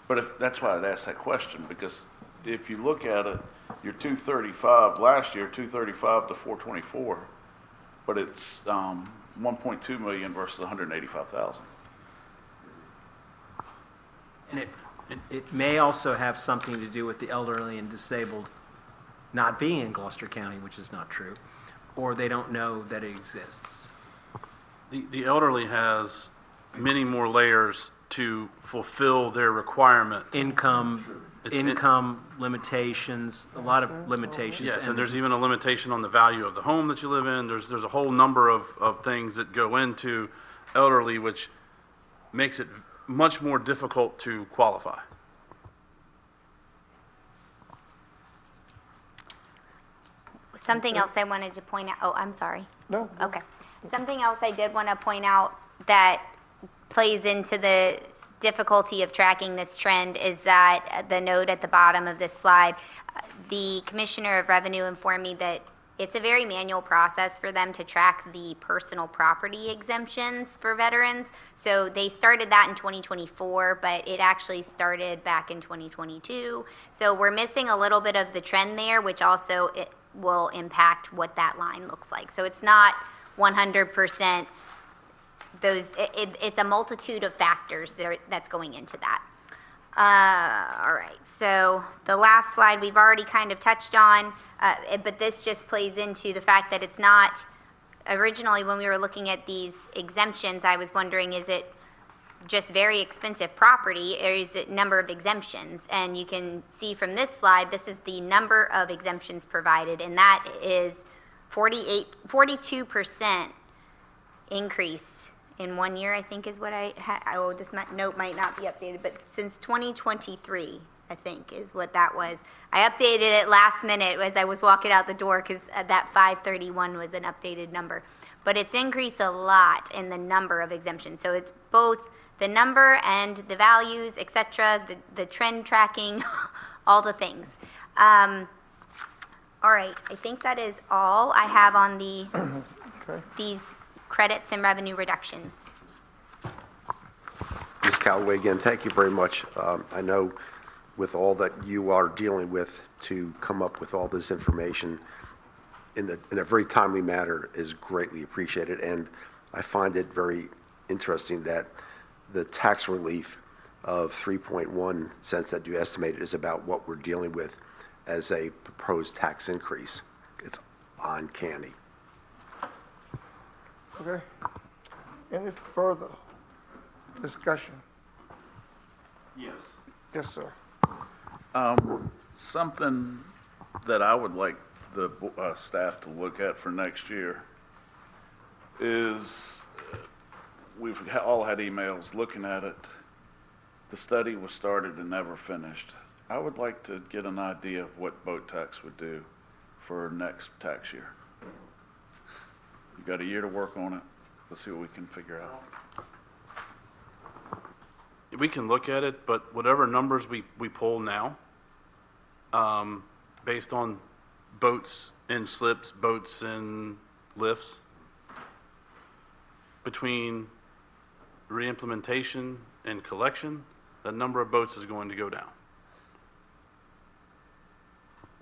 But that's why I'd asked that question, because if you look at it, you're 235, last year, 235 to 424, but it's 1.2 million versus 185,000. And it may also have something to do with the elderly and disabled not being in Gloucester County, which is not true, or they don't know that it exists. The elderly has many more layers to fulfill their requirement. Income It's- limitations, a lot of limitations. Yes, and there's even a limitation on the value of the home that you live in. There's a whole number of things that go into elderly, which makes it much more difficult to qualify. Something else I wanted to point out, oh, I'm sorry. No. Okay. Something else I did want to point out that plays into the difficulty of tracking this trend is that the note at the bottom of this slide, the Commissioner of Revenue informed me that it's a very manual process for them to track the personal property exemptions for veterans. So they started that in 2024, but it actually started back in 2022. So we're missing a little bit of the trend there, which also it will impact what that line looks like. So it's not 100% those, it's a multitude of factors that's going into that. All right, so the last slide we've already kind of touched on, but this just plays into the fact that it's not, originally when we were looking at these exemptions, I was wondering, is it just very expensive property, or is it number of exemptions? And you can see from this slide, this is the number of exemptions provided, and that is 42% increase in 1 year, I think is what I had. Oh, this note might not be updated, but since 2023, I think is what that was. I updated it last minute as I was walking out the door because that 531 was an updated number. But it's increased a lot in the number of exemptions. So it's both the number and the values, et cetera, the trend tracking, all the things. All right, I think that is all I have on the these credits and revenue reductions. Ms. Callaway, again, thank you very much. I know with all that you are dealing with to come up with all this information in a very timely manner is greatly appreciated. And I find it very interesting that the tax relief of 3.1 cents that you estimated is about what we're dealing with as a proposed tax increase. It's uncanny. Okay. Any further discussion? Yes. Yes, sir. Something that I would like the staff to look at for next year is, we've all had emails looking at it. The study was started and never finished. I would like to get an idea of what boat tax would do for next tax year. You've got a year to work on it. Let's see what we can figure out. We can look at it, but whatever numbers we pull now, based on boats and slips, boats and lifts, between reimplementation and collection, the number of boats is going to go down.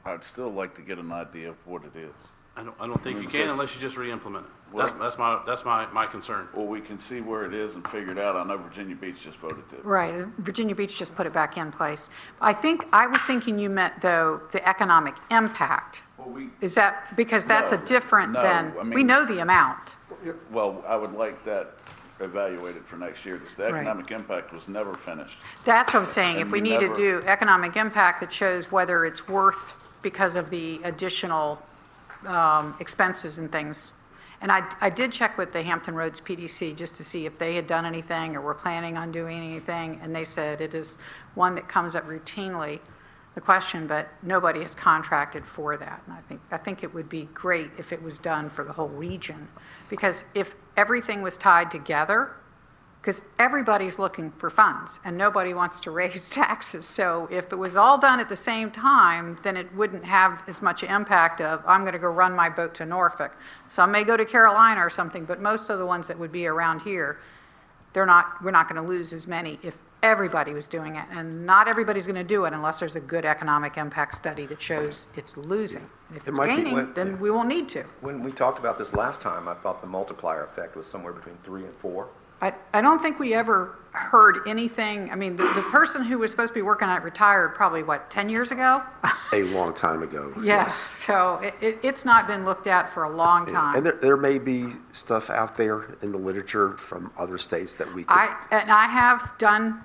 I'd still like to get an idea of what it is. I don't think you can Because- unless you just re-implement it. Well- That's my concern. Well, we can see where it is and figure it out. I know Virginia Beach just voted to. Right, Virginia Beach just put it back in place. I was thinking you meant, though, the economic impact. Is that, because that's a No, different no, than, I we mean- know the amount. Well, I would like that evaluated for next year, because the Right. economic impact was never finished. That's what I'm saying, if And we we need to never- do economic impact that shows whether it's worth because of the additional expenses and things. And I did check with the Hampton Roads PDC just to see if they had done anything or were planning on doing anything, and they said it is one that comes up routinely, the question, but nobody has contracted for that. And I think it would be great if it was done for the whole region, because if everything was tied together, because everybody's looking for funds and nobody wants to raise taxes. So if it was all done at the same time, then it wouldn't have as much impact of, I'm going to go run my boat to Norfolk. Some may go to Carolina or something, but most of the ones that would be around here, we're not going to lose as many if everybody was doing it. And not everybody's going to do it unless there's a good economic impact study that shows it's losing. If it's gaining, then we won't need to. When we talked about this last time, I thought the multiplier effect was somewhere between 3 and 4. I don't think we ever heard anything. I mean, the person who was supposed to be working on it retired probably, 10 years ago? A long time ago. Yes. So it's not been looked at for a long time. And there may be stuff out there in the literature from other states that we could. I have done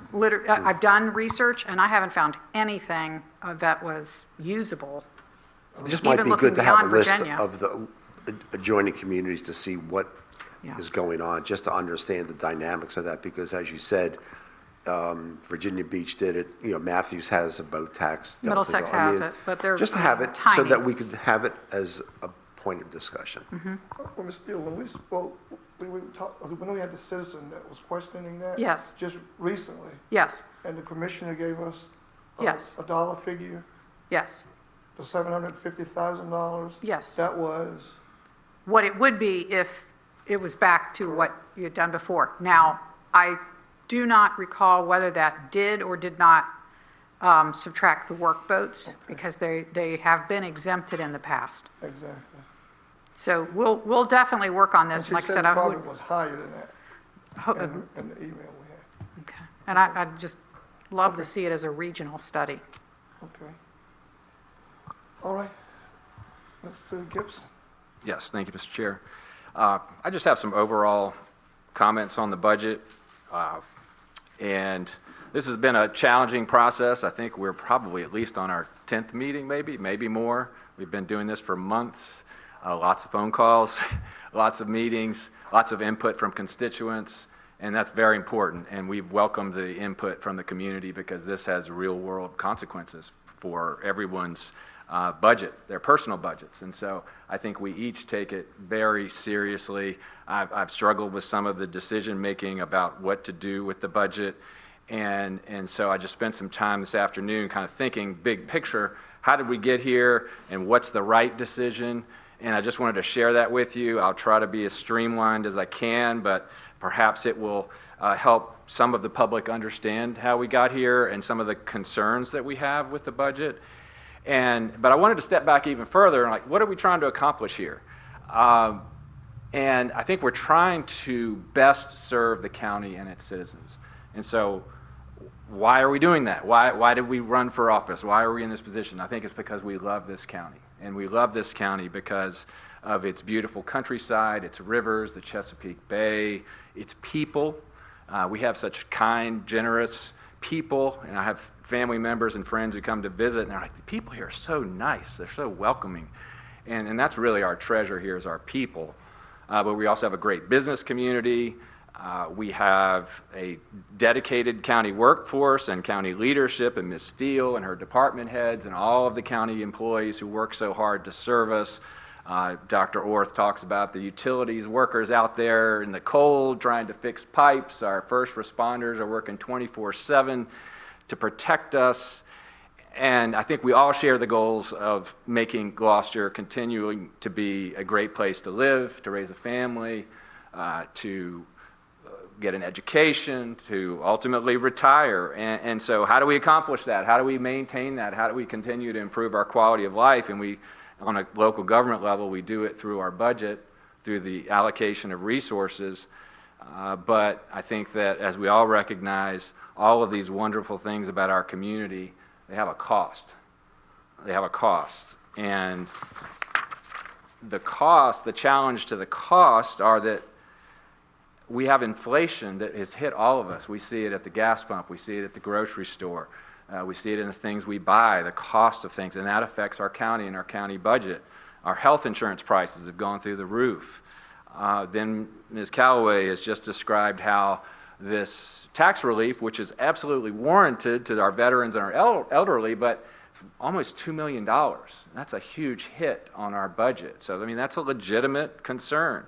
I've done research, and I haven't found anything that was usable. It just might even be good to have a beyond list Virginia. of the adjoining communities to see what is going on, just to understand the dynamics of that, because as you said, Virginia Beach did it, Matthews has a boat tax. Middlesex has it, but they're just to have it tiny. so that we could have it as a point of discussion. Well, Ms. Steele, when we spoke, when we had the citizen that was questioning that? Yes. Just recently? Yes. And the commissioner gave us Yes. a dollar figure, Yes. the $750,000? Yes. That was? What it would be if it was back to what you had done before. Now, I do not recall whether that did or did not subtract the work boats, because they have been exempted in the past. Exactly. So we'll definitely work on this. And Like she I said said, it I would. probably was higher than that in the email we had. Okay. And I'd just love to see it as a regional study. Okay. All right. Mr. Gibson. Yes, thank you, Mr. Chair. I just have some overall comments on the budget. And this has been a challenging process. I think we're probably at least on our 10th meeting, maybe more. We've been doing this for months, lots of phone calls, lots of meetings, lots of input from constituents, and that's very important. And we've welcomed the input from the community, because this has real-world consequences for everyone's budget, their personal budgets. And so I think we each take it very seriously. I've struggled with some of the decision-making about what to do with the budget. And so I just spent some time this afternoon kind of thinking big picture, how did we get here and what's the right decision? And I just wanted to share that with you. I'll try to be as streamlined as I can, but perhaps it will help some of the public understand how we got here and some of the concerns that we have with the budget. But I wanted to step back even further and what are we trying to accomplish here? And I think we're trying to best serve the county and its citizens. And so why are we doing that? Why did we run for office? Why are we in this position? I think it's because we love this county. And we love this county because of its beautiful countryside, its rivers, the Chesapeake Bay, its people. We have such kind, generous people, and I have family members and friends who come to visit, and they're like, the people here are so nice, they're so welcoming. And that's really our treasure here is our people. But we also have a great business community. We have a dedicated county workforce and county leadership, and Ms. Steele and her department heads and all of the county employees who work so hard to serve us. Dr. Orth talks about the utilities workers out there in the cold trying to fix pipes. Our first responders are working 24/7 to protect us. And I think we all share the goals of making Gloucester continuing to be a great place to live, to raise a family, to get an education, to ultimately retire. And so how do we accomplish that? How do we maintain that? How do we continue to improve our quality of life? And we, on a local government level, we do it through our budget, through the allocation of resources. But I think that as we all recognize, all of these wonderful things about our community, they have a cost. They have a cost. And the cost, the challenge to the cost are that we have inflation that has hit all of us. We see it at the gas pump. We see it at the grocery store. We see it in the things we buy, the cost of things, and that affects our county and our county budget. Our health insurance prices have gone through the roof. Then Ms. Callaway has just described how this tax relief, which is absolutely warranted to our veterans and our elderly, but it's almost $2 million. That's a huge hit on our budget. So, I mean, that's a legitimate concern.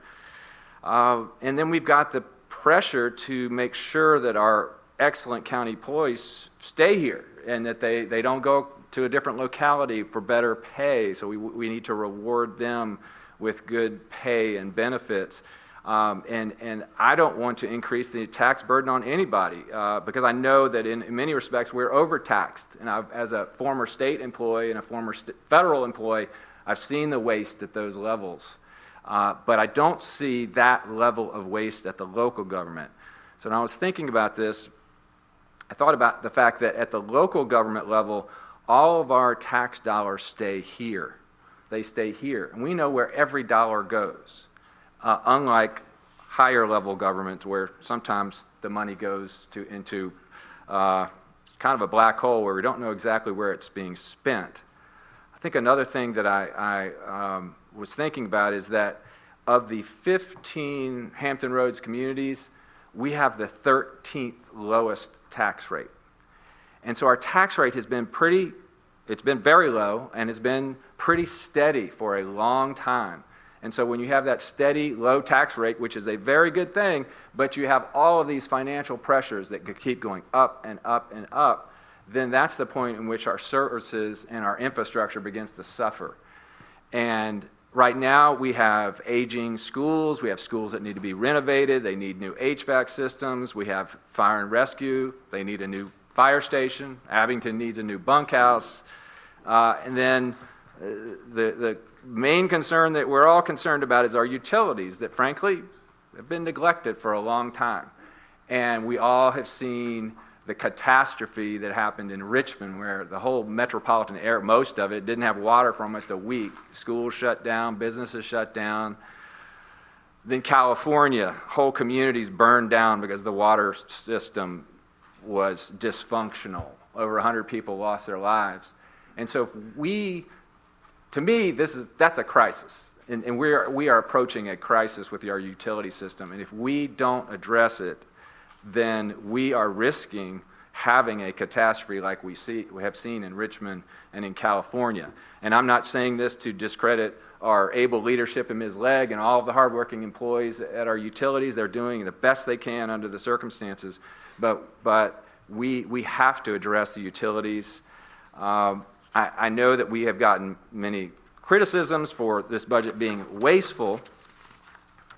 And then we've got the pressure to make sure that our excellent county employees stay here and that they don't go to a different locality for better pay. So we need to reward them with good pay and benefits. And I don't want to increase the tax burden on anybody because I know that in many respects we're overtaxed. And as a former state employee and a former federal employee, I've seen the waste at those levels. But I don't see that level of waste at the local government. So when I was thinking about this, I thought about the fact that at the local government level, all of our tax dollars stay here. They stay here. And we know where every dollar goes. Unlike higher level governments where sometimes the money goes into kind of a black hole where we don't know exactly where it's being spent. I think another thing that I was thinking about is that of the 15 Hampton Roads communities, we have the 13th lowest tax rate. And so our tax rate has been it's been very low and has been pretty steady for a long time. And so when you have that steady low tax rate, which is a very good thing, but you have all of these financial pressures that could keep going up and up and up, then that's the point in which our services and our infrastructure begins to suffer. And right now we have aging schools, we have schools that need to be renovated, they need new HVAC systems, we have fire and rescue, they need a new fire station, Abingdon needs a new bunkhouse, and then the main concern that we're all concerned about is our utilities that frankly have been neglected for a long time. And we all have seen the catastrophe that happened in Richmond where the whole metropolitan area, most of it, didn't have water for almost a week. Schools shut down, businesses shut down. Then California, whole communities burned down because the water system was dysfunctional. Over 100 people lost their lives. And so to me, that's a crisis. And we are approaching a crisis with our utility system. And if we don't address it, then we are risking having a catastrophe like we have seen in Richmond and in California. And I'm not saying this to discredit our able leadership in Ms. Legg and all of the hardworking employees at our utilities. They're doing the best they can under the circumstances. But we have to address the utilities. I know that we have gotten many criticisms for this budget being wasteful.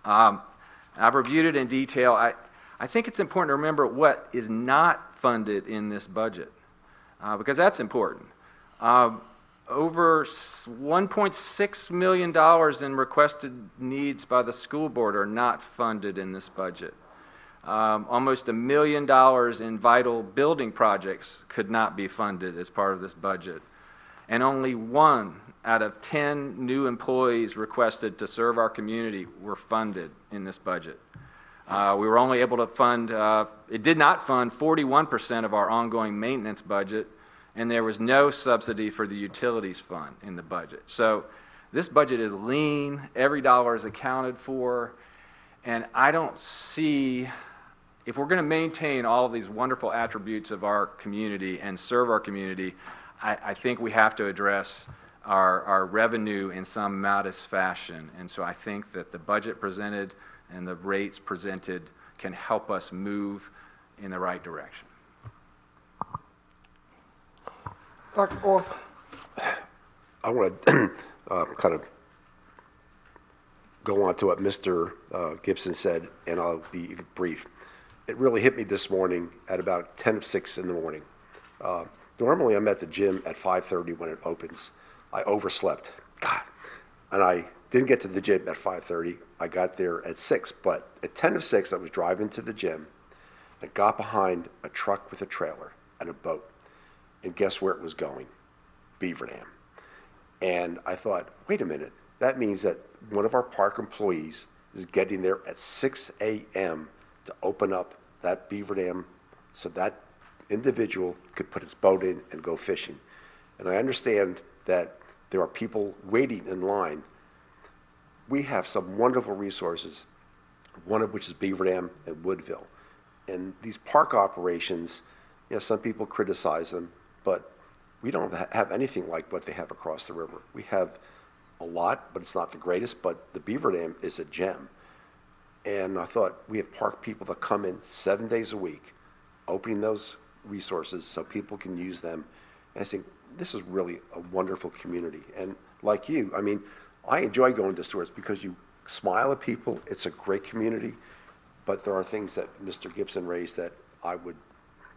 I've reviewed it in detail. I think it's important to remember what is not funded in this budget, because that's important. Over $1.6 million in requested needs by the school board are not funded in this budget. Almost $1 million in vital building projects could not be funded as part of this budget. And only 1 out of 10 new employees requested to serve our community were funded in this budget. We were only able to fund, it did not fund 41% of our ongoing maintenance budget, and there was no subsidy for the utilities fund in the budget. So this budget is lean, every dollar is accounted for, and I don't see, if we're going to maintain all of these wonderful attributes of our community and serve our community, I think we have to address our revenue in some modest fashion. And so I think that the budget presented and the rates presented can help us move in the right direction. Dr. Orth. I want to kind of go on to what Mr. Gibson said, and I'll be brief. It really hit me this morning at about 10:06 in the morning. Normally I'm at the gym at 5:30 when it opens. I overslept, God, and I didn't get to the gym at 5:30. I got there at 6, but at 10:06 I was driving to the gym and got behind a truck with a trailer and a boat. And guess where it was going? Beaver Dam. And I thought, wait a minute, that means that one of our park employees is getting there at 6 a.m. to open up that Beaver Dam so that individual could put his boat in and go fishing. And I understand that there are people waiting in line. we have some wonderful resources, one of which is Beaver Dam and Woodville. And these park operations, some people criticize them, but we don't have anything like what they have across the river. We have a lot, but it's not the greatest, but the Beaver Dam is a gem. And I thought, we have park people that come in 7 days a week, opening those resources so people can use them. And I think this is really a wonderful community. And like you, I mean, I enjoy going to stores because you smile at people. It's a great community. But there are things that Mr. Gibson raised that I would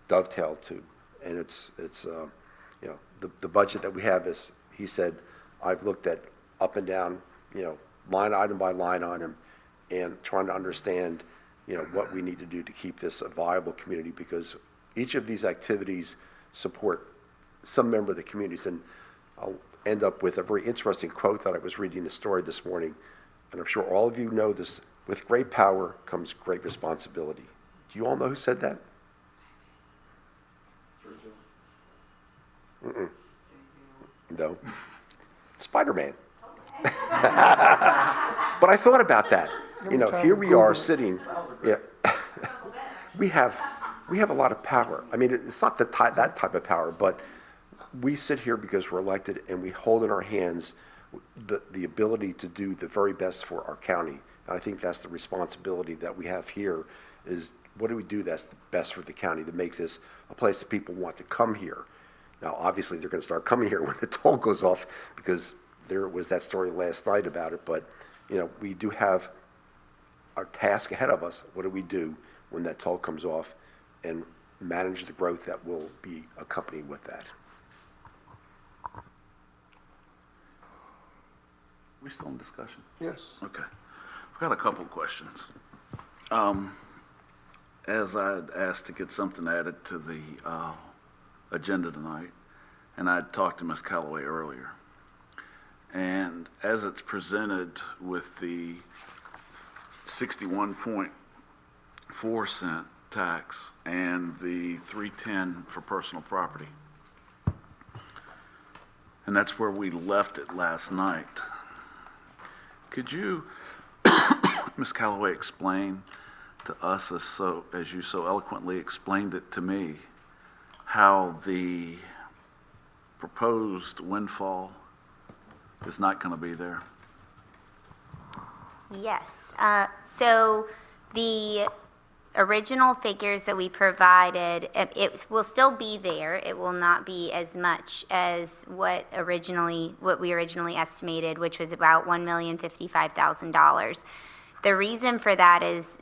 dovetail to. And it's the budget that we have is, he said, I've looked at up and down, line item by line item, and trying to understand, what we need to do to keep this a viable community, because each of these activities support some member of the communities. And I'll end up with a very interesting quote that I was reading a story this morning, and I'm sure all of you know this: with great power comes great responsibility. Do you all know who said that? Mm-mm. No. Spider-Man. But I thought about that. Here we are sitting. Yeah, we have a lot of power. I mean, it's not that type of power, but we sit here because we're elected, and we hold in our hands the ability to do the very best for our county. And I think that's the responsibility that we have here: is what do we do that's the best for the county to make this a place that people want to come here. Now, obviously, they're going to start coming here when the toll goes off, because there was that story last night about it. But, we do have our task ahead of us. What do we do when that toll comes off, and manage the growth that will be accompanied with that? We still in discussion? Yes. Okay. I've got a couple of questions. As I had asked to get something added to the agenda tonight, and I talked to Ms. Callaway earlier, and as it's presented with the 61.4 cent tax and the 310 for personal property, and that's where we left it last night. Could you, Ms. Callaway, explain to us, as you so eloquently explained it to me, how the proposed windfall is not going to be there? Yes. So the original figures that we provided, it will still be there. It will not be as much as what we originally estimated, which was about $1,055,000. The reason for that is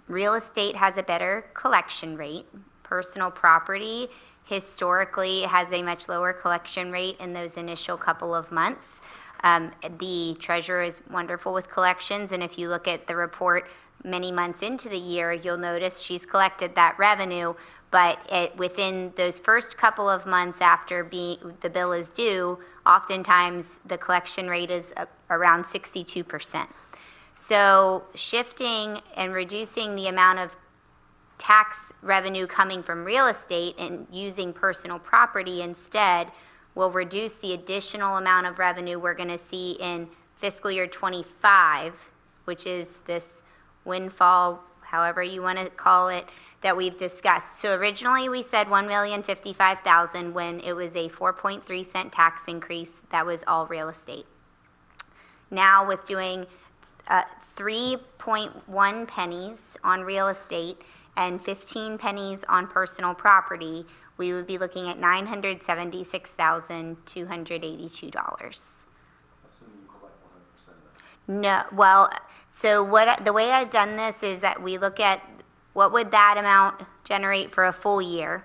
real estate has a better collection rate. Personal property historically has a much lower collection rate in those initial couple of months. The treasurer is wonderful with collections, and if you look at the report many months into the year, you'll notice she's collected that revenue, but within those first couple of months after the bill is due, oftentimes the collection rate is around 62%. So shifting and reducing the amount of tax revenue coming from real estate and using personal property instead will reduce the additional amount of revenue we're going to see in fiscal year 25, which is this windfall, however you want to call it, that we've discussed. So originally we said $1,055,000 when it was a 4.3 cent tax increase. That was all real estate. Now with doing 3.1 pennies on real estate and 15 pennies on personal property, we would be looking at $976,282. No, well, so the way I've done this is that we look at what would that amount generate for a full year,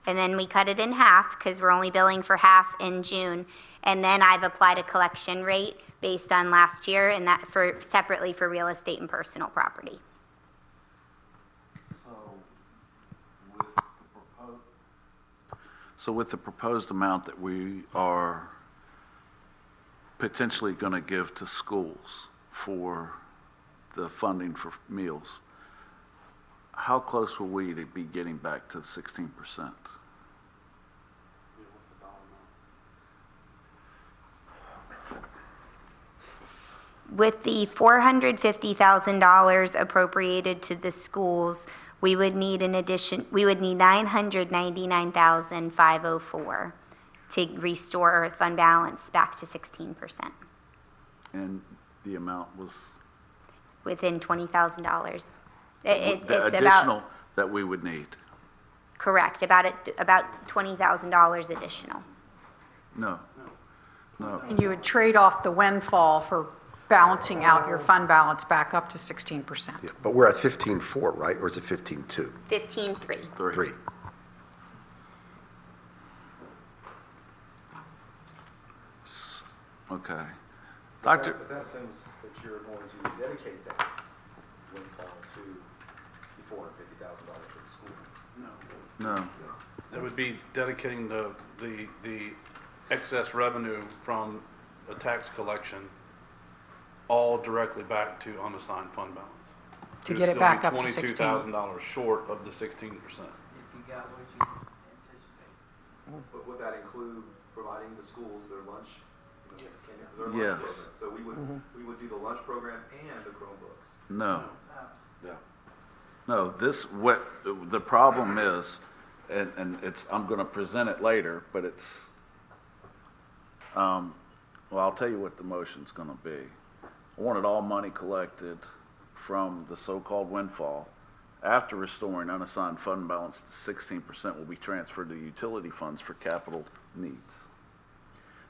and then we cut it in half because we're only billing for half in June, and then I've applied a collection rate based on last year, and that separately for real estate and personal property. So with the proposed amount that we are potentially going to give to schools for the funding for meals, how close will we to be getting back to the 16%? With the $450,000 appropriated to the schools, we would need $999,504 to restore our fund balance back to 16%, And the amount was within $20,000. the It's additional about, that we would need? correct, about $20,000 additional. No. No. You would trade off the windfall for balancing out your fund balance back up to 16%. Yeah, but we're at 15.4, right? Or is it 15.2? 15.3. 3. Okay. Doctor, But that assumes that you're going to dedicate that windfall to the $450,000 for the school. no. That would be dedicating the excess revenue from the tax collection all directly back to unassigned fund balance. To It get would it back still up be to 16. $22,000 short of the 16%. But would that include providing the schools their lunch? Yes. Program? So we would do the lunch program and the Chromebooks. No. No, what the problem is, and it's, I'm going to present it later, but it's, well, I'll tell you what the motion's going to be. I wanted all money collected from the so-called windfall after restoring unassigned fund balance to 16% will be transferred to utility funds for capital needs.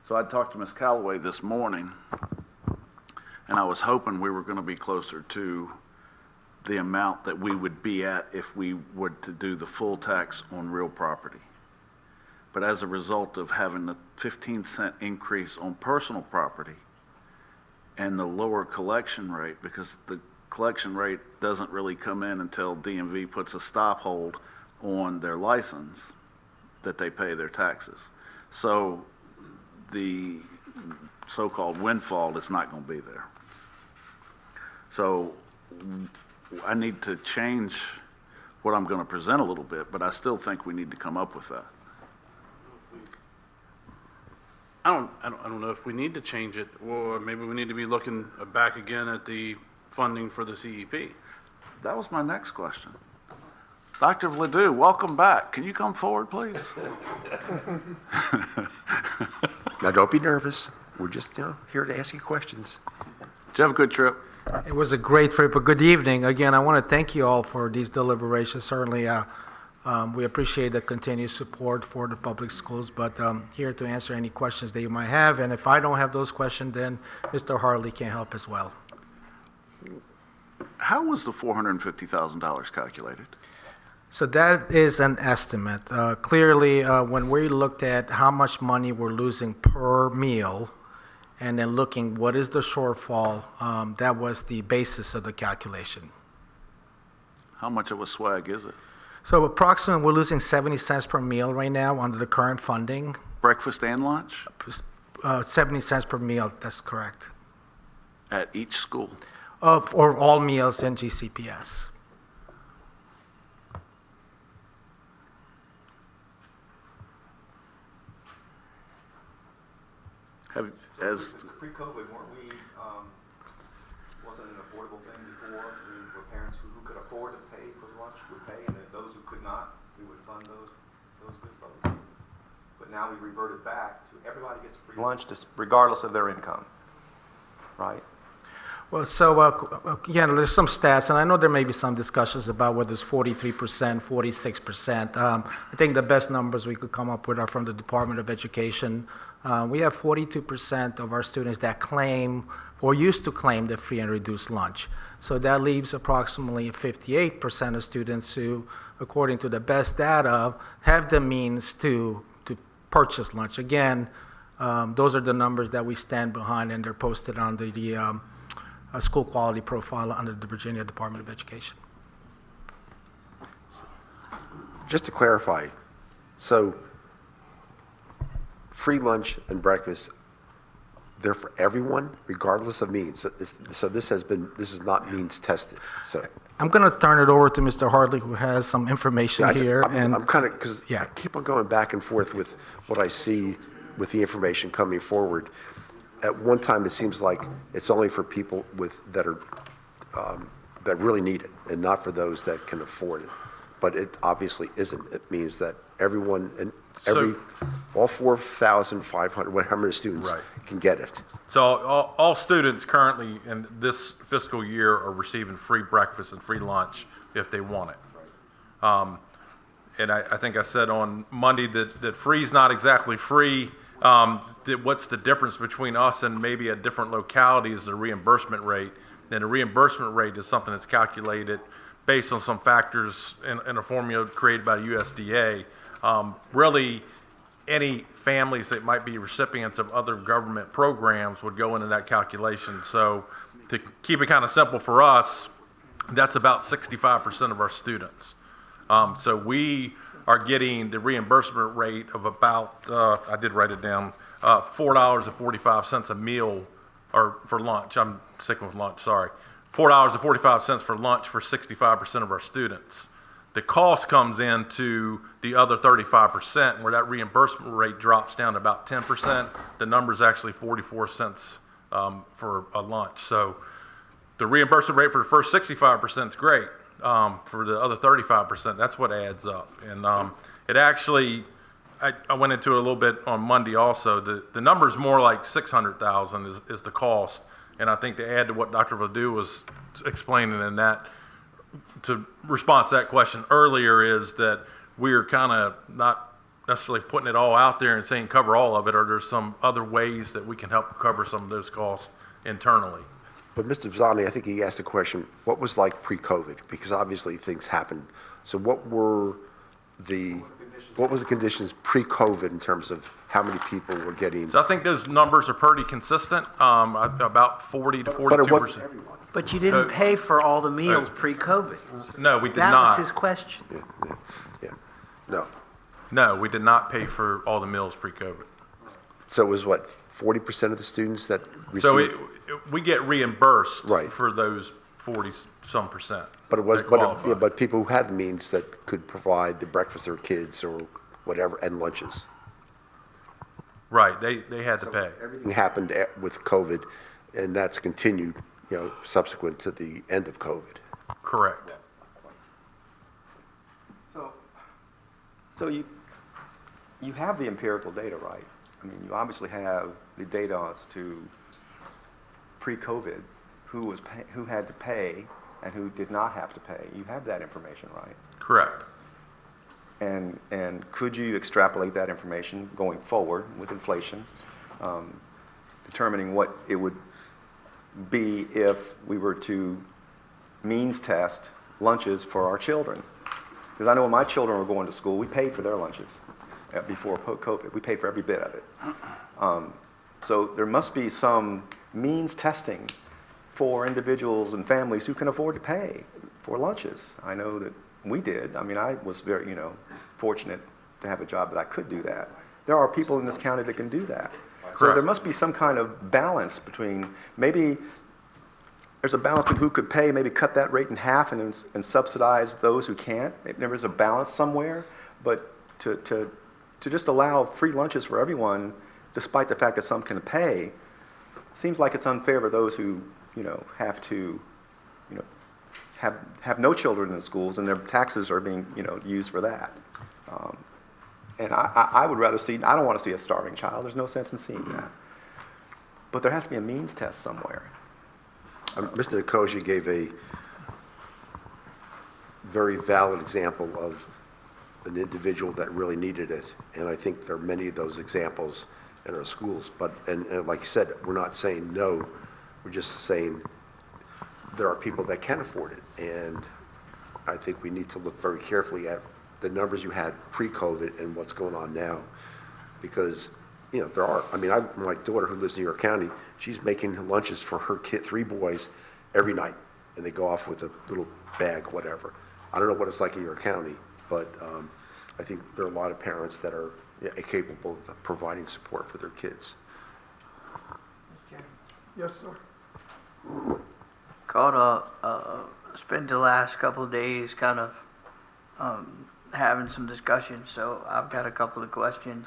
So I talked to Ms. Callaway this morning, and I was hoping we were going to be closer to the amount that we would be at if we were to do the full tax on real property. But as a result of having the 15-cent increase on personal property and the lower collection rate, because the collection rate doesn't really come in until DMV puts a stop hold on their license that they pay their taxes. So the so-called windfall is not going to be there. So I need to change what I'm going to present a little bit, but I still think we need to come up with that. I don't know if we need to change it, or maybe we need to be looking back again at the funding for the CEP. That was my next question. Dr. Vladu, welcome back. Can you come forward, please? Now, don't be nervous. We're just, here to ask you questions. Did you have a good trip? It was a great trip, a good evening. Again, I want to thank you all for these deliberations. Certainly, we appreciate the continued support for the public schools, but here to answer any questions that you might have. And if I don't have those questions, then Mr. Harley can help as well. How was the $450,000 calculated? So that is an estimate. Clearly, when we looked at how much money we're losing per meal, and then looking what is the shortfall, that was the basis of the calculation. How much of a swag is it? So approximately, we're losing 70 cents per meal right now under the current funding. Breakfast and lunch 70 cents per meal, that's correct. at each school? For all meals in GCPS. As Pre-COVID, weren't we, wasn't it an affordable thing before? Where parents who could afford to pay for lunch would pay, and then those who could not, we would fund those good folks. But now we reverted back to everybody gets free lunch regardless of their income, right? Well, so again, there's some stats, and I know there may be some discussions about whether it's 43%, 46%. I think the best numbers we could come up with are from the Department of Education. We have 42% of our students that claim or used to claim the free and reduced lunch. So that leaves approximately 58% of students who, according to the best data, have the means to purchase lunch. Again, those are the numbers that we stand behind, and they're posted on the school quality profile under the Virginia Department of Education. Just to clarify, so free lunch and breakfast, they're for everyone, regardless of means. So this is not means tested. So I'm going to turn it over to Mr. Hartley, who has some information here. I'm kind of, because I keep on going back and forth with what I see with the information coming forward. at one time, it seems like it's only for people that really need it, and not for those that can afford it. But it obviously isn't. It means that everyone, and all 4,500, whatever many students Right. can get it. So all students currently in this fiscal year are receiving free breakfast and free lunch if they want it. And I think I said on Monday that free's not exactly free. What's the difference between us and maybe a different locality is the reimbursement rate. And the reimbursement rate is something that's calculated based on some factors in a formula created by the USDA. Really, any families that might be recipients of other government programs would go into that calculation. So to keep it kind of simple for us, that's about 65% of our students. So we are getting the reimbursement rate of about, I did write it down, $4.45 a meal, or for lunch. I'm sticking with lunch, sorry. $4.45 for lunch for 65% of our students. The cost comes into the other 35%, where that reimbursement rate drops down to about 10%. The number is actually 44 cents for a lunch. So the reimbursement rate for the first 65% is great. For the other 35%, that's what adds up. And it actually, I went into it a little bit on Monday also. The number is more like 600,000 is the cost. And I think to add to what Dr. Vadu was explaining in that, to respond to that question earlier, is that we're kind of not necessarily putting it all out there and saying cover all of it, or there's some other ways that we can help cover some of those costs internally. But Mr. Bazzani, I think he asked a question, what was like pre-COVID? Because obviously things happened. So what was the conditions pre-COVID in terms of how many people were getting? So I think those numbers are pretty consistent, about 40 to 42%. But you didn't pay for all the meals pre-COVID. No, we did That not. was his question. Yeah. No. No, we did not pay for all the meals pre-COVID. So it was what, 40% of the students that received? So we get reimbursed Right. for those 40-some percent. But it was, that qualify. but people who had the means that could provide the breakfast for their kids or whatever, and lunches. Right, they had to pay. Everything happened with COVID, and that's continued, subsequent to the end of COVID. Correct. So you have the empirical data, right? I mean, you obviously have the data as to pre-COVID, who had to pay and who did not have to pay. You have that information, right? Correct. And could you extrapolate that information going forward with inflation, determining what it would be if we were to means test lunches for our children? Because I know when my children were going to school, we paid for their lunches before COVID. We paid for every bit of it. So there must be some means testing for individuals and families who can afford to pay for lunches. I know that we did. I mean, I was very, fortunate to have a job that I could do that. There are people in this county that can do that. Correct. So there must be some kind of balance between, maybe there's a balance between who could pay, maybe cut that rate in half and subsidize those who can't. There is a balance somewhere, but to just allow free lunches for everyone, despite the fact that some can pay, seems like it's unfair for those who, have to, have no children in schools and their taxes are being, used for that. And I would rather see, I don't want to see a starving child. There's no sense in seeing that. But there has to be a means test somewhere. Mr. Nicosia gave a very valid example of an individual that really needed it, and I think there are many of those examples in our schools. But and like you said, we're not saying no, we're just saying there are people that can afford it, and I think we need to look very carefully at the numbers you had pre-COVID and what's going on now, because there are. I mean, my daughter who lives in New York County, she's making lunches for her kid, 3 boys, every night, and they go off with a little bag, whatever. I don't know what it's like in your county, but I think there are a lot of parents that are capable of providing support for their kids. Yes, sir. Spent the last couple of days kind of having some discussions, so I've got a couple of questions.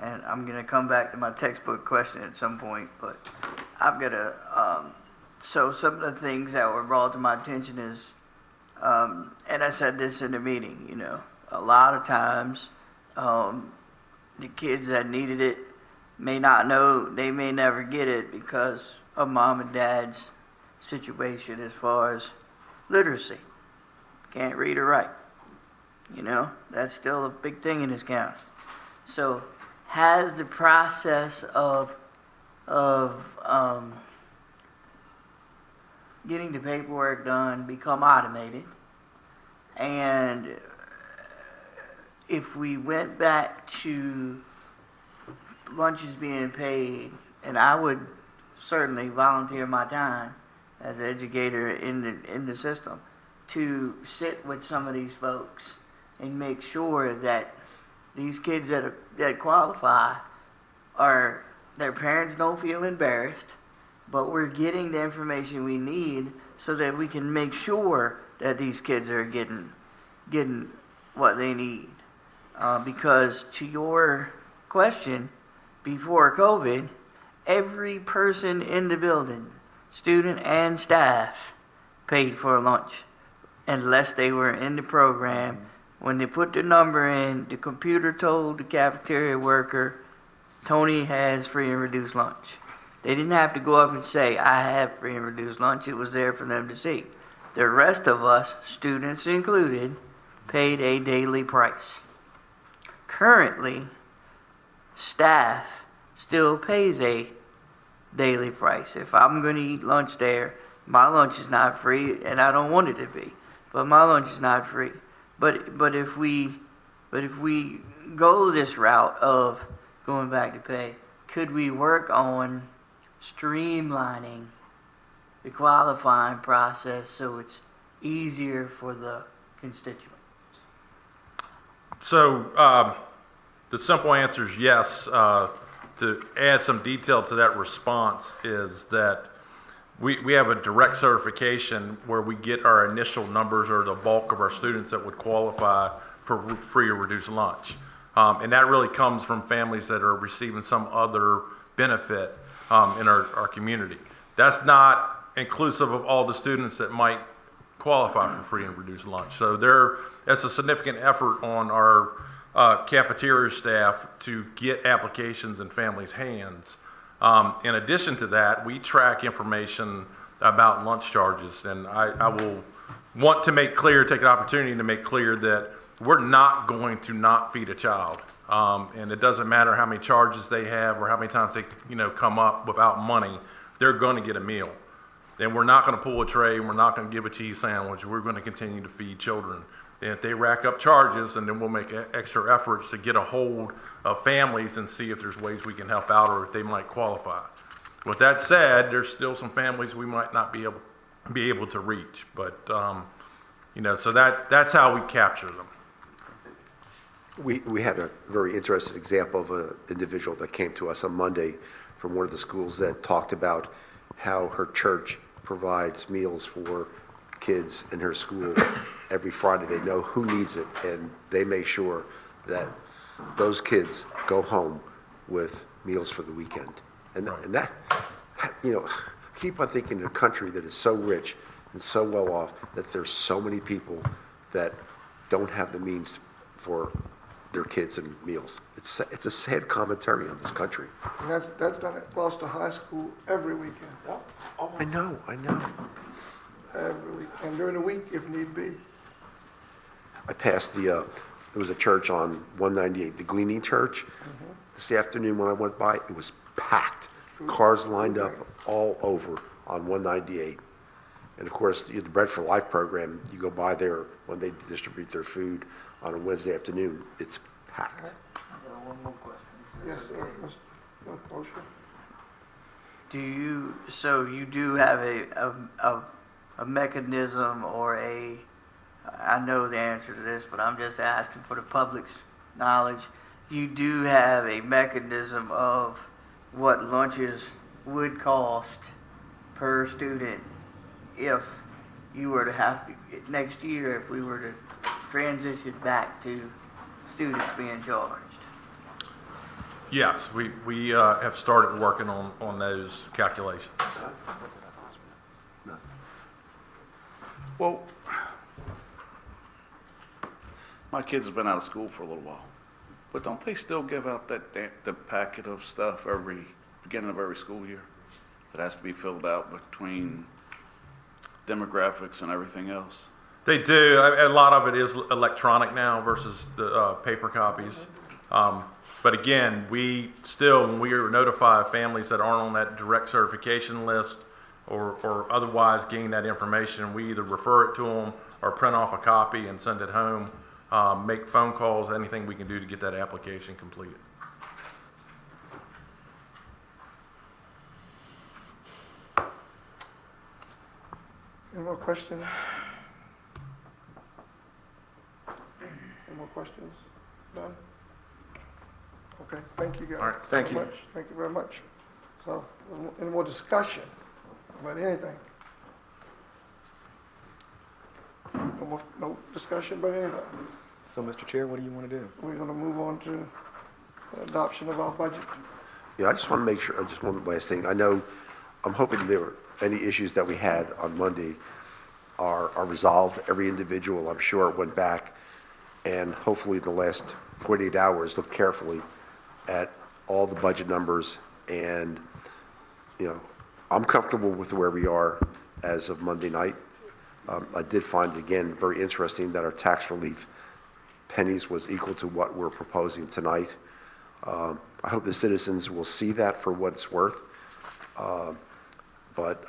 and I'm gonna come back to my textbook question at some point, but I've got a, so some of the things that were brought to my attention is, and I said this in the meeting, you know, a lot of times, the kids that needed it may not know, they may never get it because of mom and dad's situation as far as literacy. Can't read or write. You know, that's still a big thing in this county. So has the process of getting the paperwork done become automated? And if we went back to lunches being paid, and I would certainly volunteer my time as an educator in the system to sit with some of these folks and make sure that these kids that qualify are, their parents don't feel embarrassed, but we're getting the information we need so that we can make sure that these kids are getting what they need. Because to your question, before COVID, every person in the building, student and staff, paid for a lunch unless they were in the program. When they put the number in, the computer told the cafeteria worker, Tony has free and reduced lunch. They didn't have to go up and say, I have free and reduced lunch. It was there for them to see. The rest of us, students included, paid a daily price. Currently, staff still pays a daily price. If I'm going to eat lunch there, my lunch is not free, and I don't want it to be, but my lunch is not free. But if we go this route of going back to pay, could we work on streamlining the qualifying process so it's easier for the constituent? So the simple answer is yes. To add some detail to that response is that we have a direct certification where we get our initial numbers or the bulk of our students that would qualify for free or reduced lunch. And that really comes from families that are receiving some other benefit in our community. That's not inclusive of all the students that might qualify for free and reduced lunch. So that's a significant effort on our cafeteria staff to get applications in families' hands. In addition to that, we track information about lunch charges, and I will want to make clear, take an opportunity to make clear that we're not going to not feed a child. And it doesn't matter how many charges they have or how many times they come up without money, they're going to get a meal. And we're not going to pull a tray, and we're not going to give a cheese sandwich. We're going to continue to feed children. And if they rack up charges, and then we'll make extra efforts to get a hold of families and see if there's ways we can help out or if they might qualify. With that said, there's still some families we might not be able to reach. But so that's how we capture them. We had a very interesting example of an individual that came to us on Monday from one of the schools that talked about how her church provides meals for kids in her school every Friday. They know who needs it, and they make sure that those kids go home with meals for the weekend. And that, keep on thinking in a country that is so rich and so well off that there's so many people that don't have the means for their kids and meals. It's a sad commentary on this country. And that's done at Gloucester High School every weekend. Oh, I know. Every weekend, during the week if need be. I passed there was a church on 198, the Gleaning Church. This afternoon when I went by, it was packed. Cars lined up all over on 198. And of course, the Bread for Life program, you go by there when they distribute their food on a Wednesday afternoon, it's packed. One more question. Yes, sir. No closer. So you do have a mechanism or I know the answer to this, but I'm just asking for the public's knowledge. You do have a mechanism of what lunches would cost per student if you were to have to, next year, if we were to transition back to students being charged. Yes, we have started working on those calculations. Well, my kids have been out of school for a little while, but don't they still give out the packet of stuff every beginning of every school year that has to be filled out between demographics and everything else? They do. A lot of it is electronic now versus the paper copies. But again, when we notify families that aren't on that direct certification list or otherwise gain that information, we either refer it to them or print off a copy and send it home, make phone calls, anything we can do to get that application completed. Any more questions? Any more questions? None? Okay, thank you guys. All right, thank you. very much. Thank you very much. So, any more discussion about anything? No discussion about anything? So, Mr. Chair, what do you want to do? We're gonna move on to adoption of our budget. Yeah, I just want to make sure, just one last thing. I'm hoping there were any issues that we had on Monday are resolved. Every individual, I'm sure, went back and hopefully in the last 48 hours looked carefully at all the budget numbers. And, I'm comfortable with where we are as of Monday night. I did find, again, very interesting that our tax relief pennies was equal to what we're proposing tonight. I hope the citizens will see that for what it's worth. But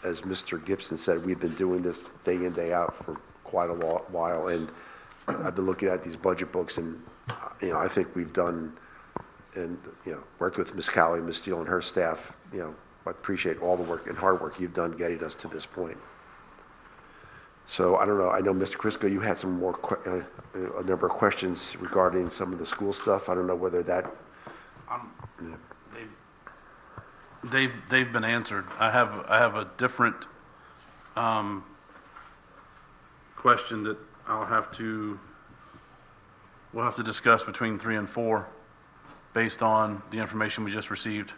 as Mr. Gibson said, we've been doing this day in, day out for quite a while, and I've been looking at these budget books, and I think we've done, and worked with Ms. Calley, Ms. Steele, and her staff. I appreciate all the work and hard work you've done getting us to this point. So I don't know. I know, Mr. Chriscoe, you had some more a number of questions regarding some of the school stuff. I don't know whether that. They've been answered. I have a different question that we'll have to discuss between 3 and 4 based on the information we just received.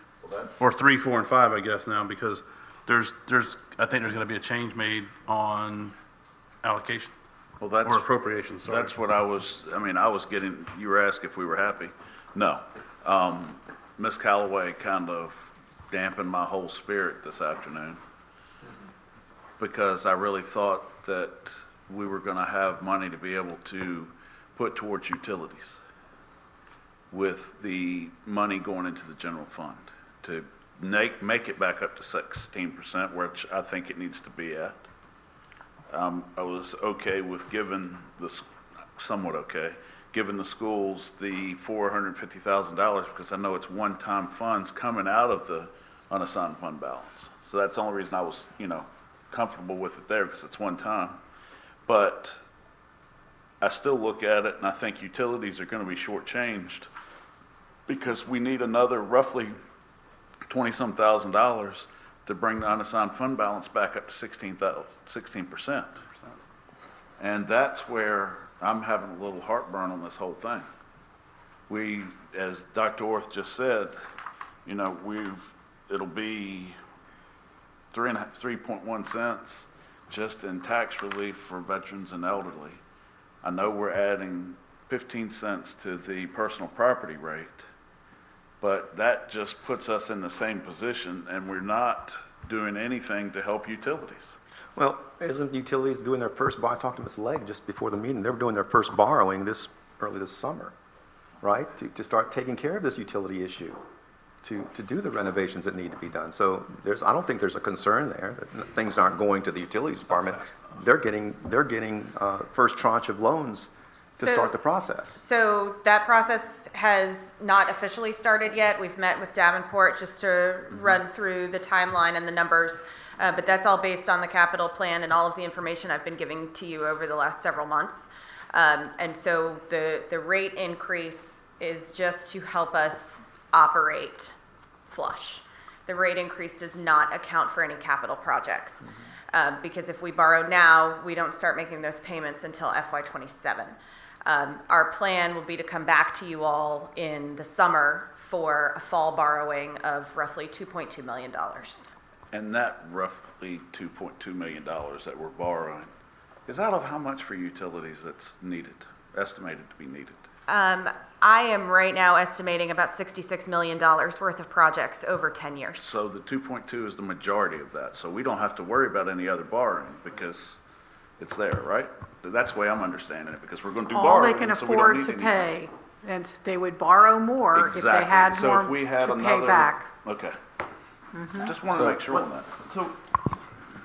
Or 3, 4, and 5, I guess now, because I think there's going to be a change made on allocation. Well, that's or appropriations. Sorry. That's what I was getting. You were asking if we were happy. No, Ms. Callaway kind of dampened my whole spirit this afternoon because I really thought that we were going to have money to be able to put towards utilities with the money going into the general fund to make it back up to 16%, which I think it needs to be at. I was okay with giving the schools the $450,000 because I know it's one-time funds coming out of the unassigned fund balance. So that's the only reason I was, comfortable with it there because it's one time. But I still look at it and I think utilities are going to be shortchanged because we need another roughly $20-some thousand to bring the unassigned fund balance back up to 16%. And that's where I'm having a little heartburn on this whole thing. We, as Dr. Orth just said, it'll be 3.1 cents just in tax relief for veterans and elderly. I know we're adding 15 cents to the personal property rate, but that just puts us in the same position, and we're not doing anything to help utilities. Well, isn't utilities doing their first borrow? I talked to Ms. Legg just before the meeting. They were doing their first borrowing early this summer, right? To start taking care of this utility issue, to do the renovations that need to be done. So I don't think there's a concern there that things aren't going to the utilities department. They're getting first tranche of loans to start the process. So that process has not officially started yet. We've met with Davenport just to run through the timeline and the numbers, but that's all based on the capital plan and all of the information I've been giving to you over the last several months. And so the rate increase is just to help us operate flush. The rate increase does not account for any capital projects, because if we borrow now, we don't start making those payments until FY27. Our plan will be to come back to you all in the summer for a fall borrowing of roughly $2.2 million. And that roughly $2.2 million that we're borrowing, is out of how much for utilities that's needed, estimated to be needed? I am right now estimating about $66 million worth of projects over 10 years. So the 2.2 is the majority of that, so we don't have to worry about any other borrowing because it's there, right? That's the way I'm understanding it, because we're going to do All borrowing, they can so we don't afford need to anything. pay, and they would borrow more if they Exactly. had So more if we had to pay another- back. Okay. Just want to make sure on that. So,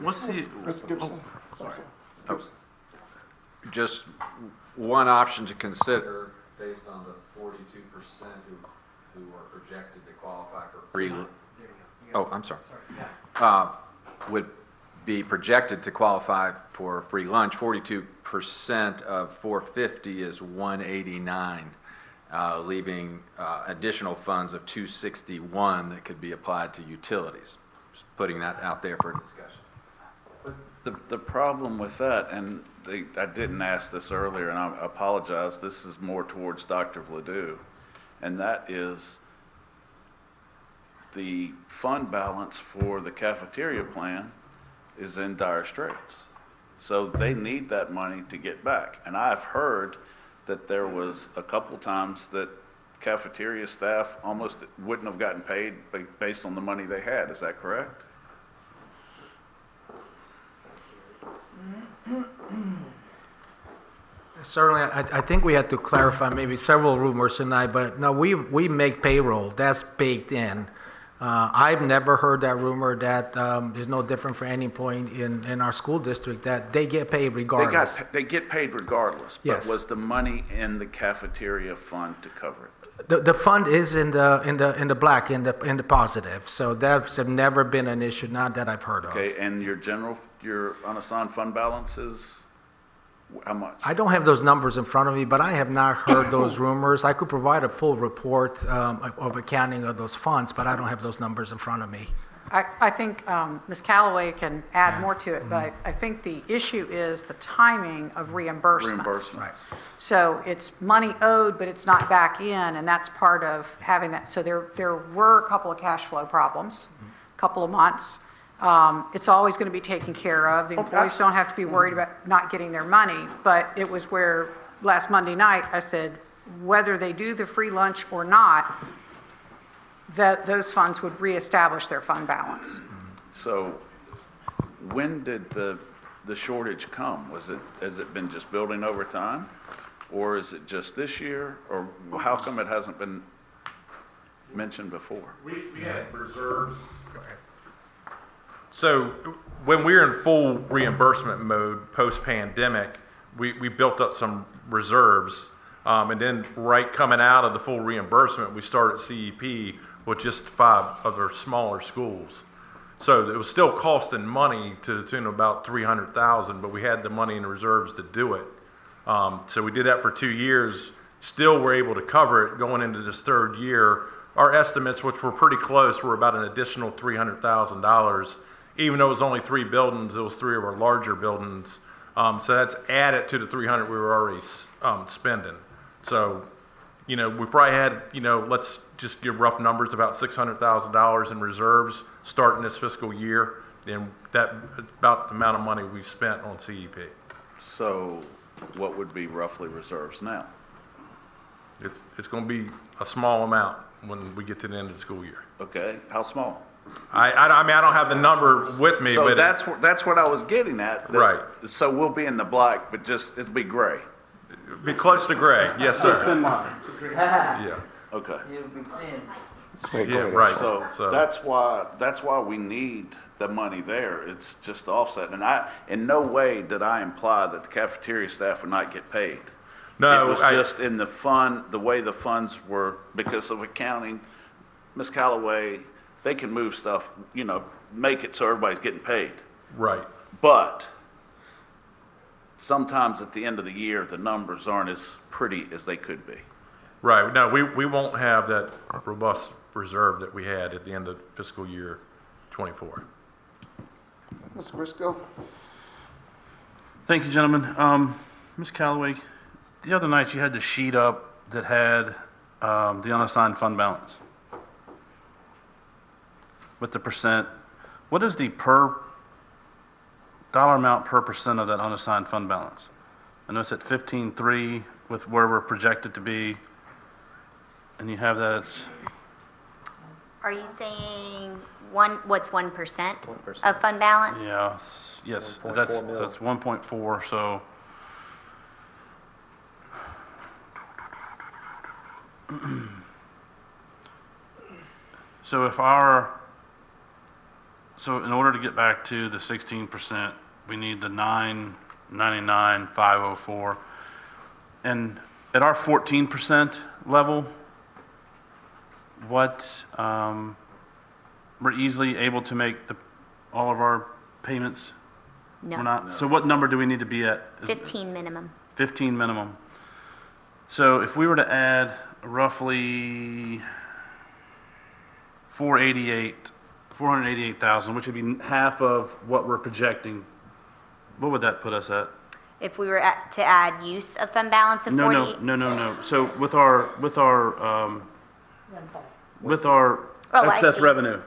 what's the, Mr. Gibson? Just one option to consider based on the 42% who are projected to qualify for free. Oh, I'm sorry. Would be projected to qualify for free lunch. 42% of 450 is 189, leaving additional funds of 261 that could be applied to utilities. Just putting that out there for discussion. The problem with that, and I didn't ask this earlier, and I apologize, this is more towards Dr. Vladu, and that is the fund balance for the cafeteria plan is in dire straits. So they need that money to get back. And I've heard that there was a couple times that cafeteria staff almost wouldn't have gotten paid based on the money they had. Is that correct? Certainly, I think we had to clarify maybe several rumors tonight, but no, we make payroll. That's baked in. I've never heard that rumor that is no different for any point in our school district, that they get paid regardless. They get paid regardless, but Yes. was the money in the cafeteria fund to cover it? The fund is in the black, in the positive, so that's never been an issue, not that I've heard of. Okay, and your unassigned fund balance is how much? I don't have those numbers in front of me, but I have not heard those rumors. I could provide a full report of accounting of those funds, but I don't have those numbers in front of me. I think Ms. Callaway can add more to it, but I think the issue is the timing of reimbursements. Reimbursements. So it's money owed, but it's not back in, and that's part of having that. So there were a couple of cash flow problems, a couple of months. It's always going to be taken care of. The employees don't have to be worried about not getting their money, but it was where last Monday night I said, whether they do the free lunch or not, that those funds would reestablish their fund balance. So when did the shortage come? Has it been just building over time? Or is it just this year? Or how come it hasn't been mentioned before? We had reserves. So when we were in full reimbursement mode post-pandemic, we built up some reserves. And then right coming out of the full reimbursement, we started CEP with just 5 other smaller schools. So it was still costing money to the tune of about $300,000, but we had the money in the reserves to do it. So we did that for 2 years. Still were able to cover it going into this 3rd year. Our estimates, which were pretty close, were about an additional $300,000. Even though it was only 3 buildings, it was 3 of our larger buildings. So that's added to the 300 we were already spending. So, we probably had, let's just give rough numbers, about $600,000 in reserves starting this fiscal year. And that's about the amount of money we spent on CEP. So what would be roughly reserves now? It's going to be a small amount when we get to the end of the school year. Okay, how small? I mean, I don't have the number with me, So but that's what I was getting at. Right. So we'll be in the black, but it'll be gray. be close to gray. Yes, sir. Yeah. Okay. Yeah, right. So that's why we need the money there. It's just offset. And in no way did I imply that the cafeteria staff would not get paid. No, it was just in the fund, the way the funds were, because of accounting. Ms. Callaway, they can move stuff, make it so everybody's getting paid. Right. But sometimes at the end of the year, the numbers aren't as pretty as they could be. Right. No, we won't have that robust reserve that we had at the end of fiscal year 24. Mr. Chriscoe? Thank you, gentlemen. Ms. Callaway, the other night you had the sheet up that had the unassigned fund balance with the percent. What is the per dollar amount per percent of that unassigned fund balance? I know it's at 15.3 with where we're projected to be, and you have that it's Are you saying what's 1% of fund balance? yes, 1.4 that's mil. so that's 1.4. So so in order to get back to the 16%, we need the 999,504, and at our 14% level, what we're easily able to make all of our payments. No. We're not. So what number do we need to be at? 15 minimum. 15 minimum. So if we were to add roughly 488,000, which would be half of what we're projecting, what would that put us at? If we were to add use of fund balance of 40? No. So with our Oh, I excess see. revenue,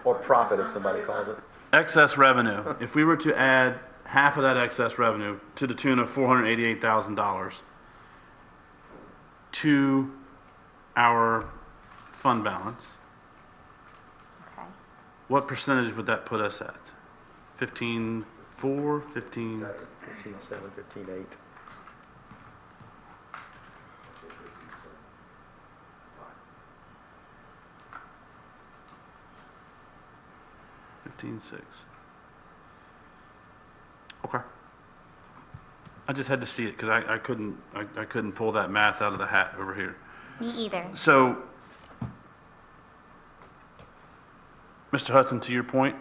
Or profit, as somebody calls it. excess revenue, if we were to add half of that excess revenue to the tune of $488,000 to our fund balance, Okay. what percentage would that put us at? 15.4, 15? 15.7, 15.8. $15.6. Okay. I just had to see it because I couldn't pull that math out of the hat over here. Me either. So, Mr. Hutson, to your point,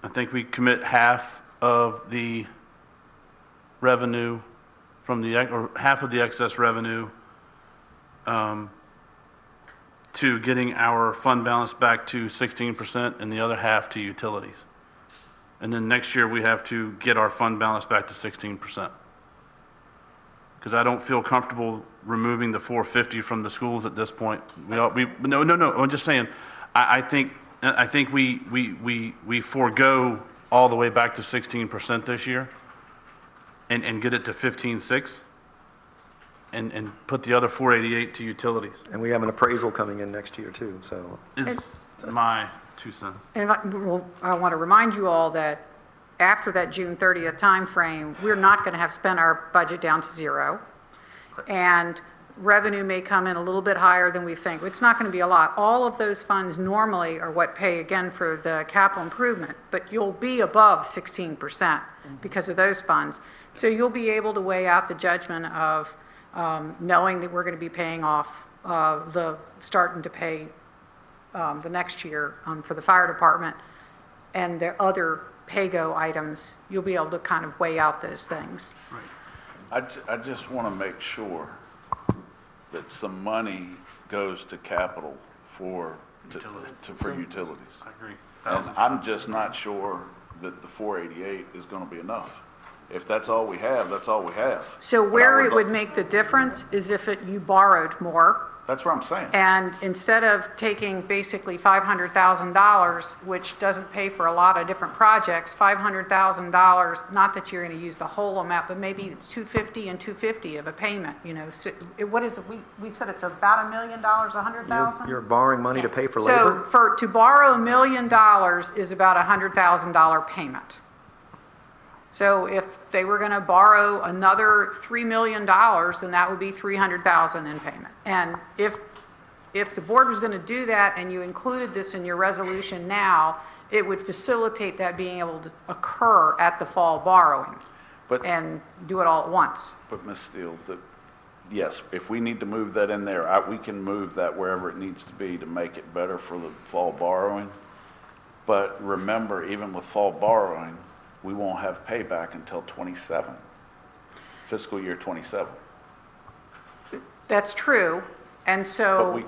I think we commit half of the revenue from or half of the excess revenue to getting our fund balance back to 16% and the other half to utilities. And then next year, we have to get our fund balance back to 16%. Because I don't feel comfortable removing the 450 from the schools at this point. No, I'm just saying, I think we forego all the way back to 16% this year and get it to 15.6 and put the other 488 to utilities. And we have an appraisal coming in next year, too, so. Is my 2 cents. And I want to remind you all that after that June 30th timeframe, we're not going to have spent our budget down to zero. And revenue may come in a little bit higher than we think. It's not going to be a lot. All of those funds normally are what pay again for the capital improvement, but you'll be above 16% because of those funds. So you'll be able to weigh out the judgment of knowing that we're going to be paying off starting to pay the next year for the fire department and the other pay-go items. You'll be able to kind of weigh out those things. I just want to make sure that some money goes to capital for utilities. I agree. And I'm just not sure that the 488 is going to be enough. If that's all we have, that's all we have. So where it would make the difference is if you borrowed more. That's what I'm saying. And instead of taking basically $500,000, which doesn't pay for a lot of different projects, $500,000, not that you're going to use the whole amount, but maybe it's $250 and $250 of a payment, So what is it? We said it's about $1 million, $100,000? You're borrowing money to pay for labor? So to borrow $1 million is about a $100,000 payment. So if they were going to borrow another $3 million, then that would be $300,000 in payment. And if the board was going to do that and you included this in your resolution now, it would facilitate that being able to occur at the fall borrowing and do it all at once. But Ms. Steele, yes, if we need to move that in there, we can move that wherever it needs to be to make it better for the fall borrowing. But remember, even with fall borrowing, we won't have payback until 27, fiscal year 27. That's true. And so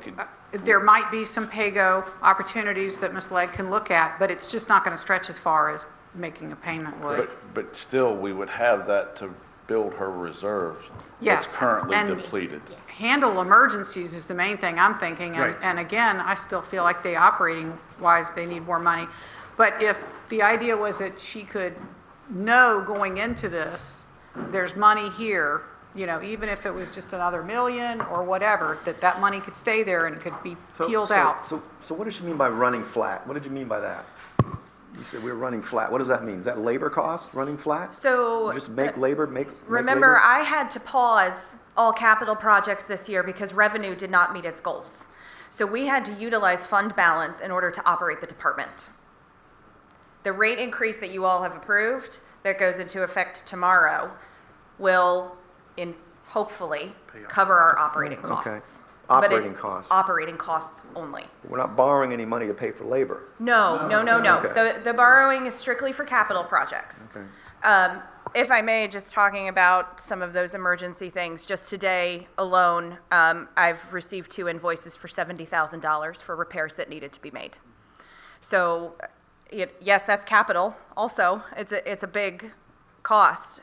there might be some pay-go opportunities that Ms. Legg can look at, but it's just not going to stretch as far as making a payment would. But still, we would have that build her reserves Yes, that's currently and- depleted. Handle emergencies is the main thing I'm thinking. And, Right. and again, I still feel like they operating wise, they need more money. But if the idea was that she could know going into this, there's money here, even if it was just another million or whatever, that money could stay there and it could be peeled out. So what does she mean by running flat? What did you mean by that? You said we're running flat. What does that mean? Is that labor costs, running flat? So Just make labor, make remember, labor? I had to pause all capital projects this year because revenue did not meet its goals. So we had to utilize fund balance in order to operate the department. The rate increase that you all have approved, that goes into effect tomorrow, will hopefully cover our operating costs. But Operating costs. Operating costs only. We're not borrowing any money to pay for labor. No. Okay. The borrowing is strictly for capital projects. Okay. If I may, just talking about some of those emergency things, just today alone, I've received 2 invoices for $70,000 for repairs that needed to be made. So, yes, that's capital also. It's a big cost.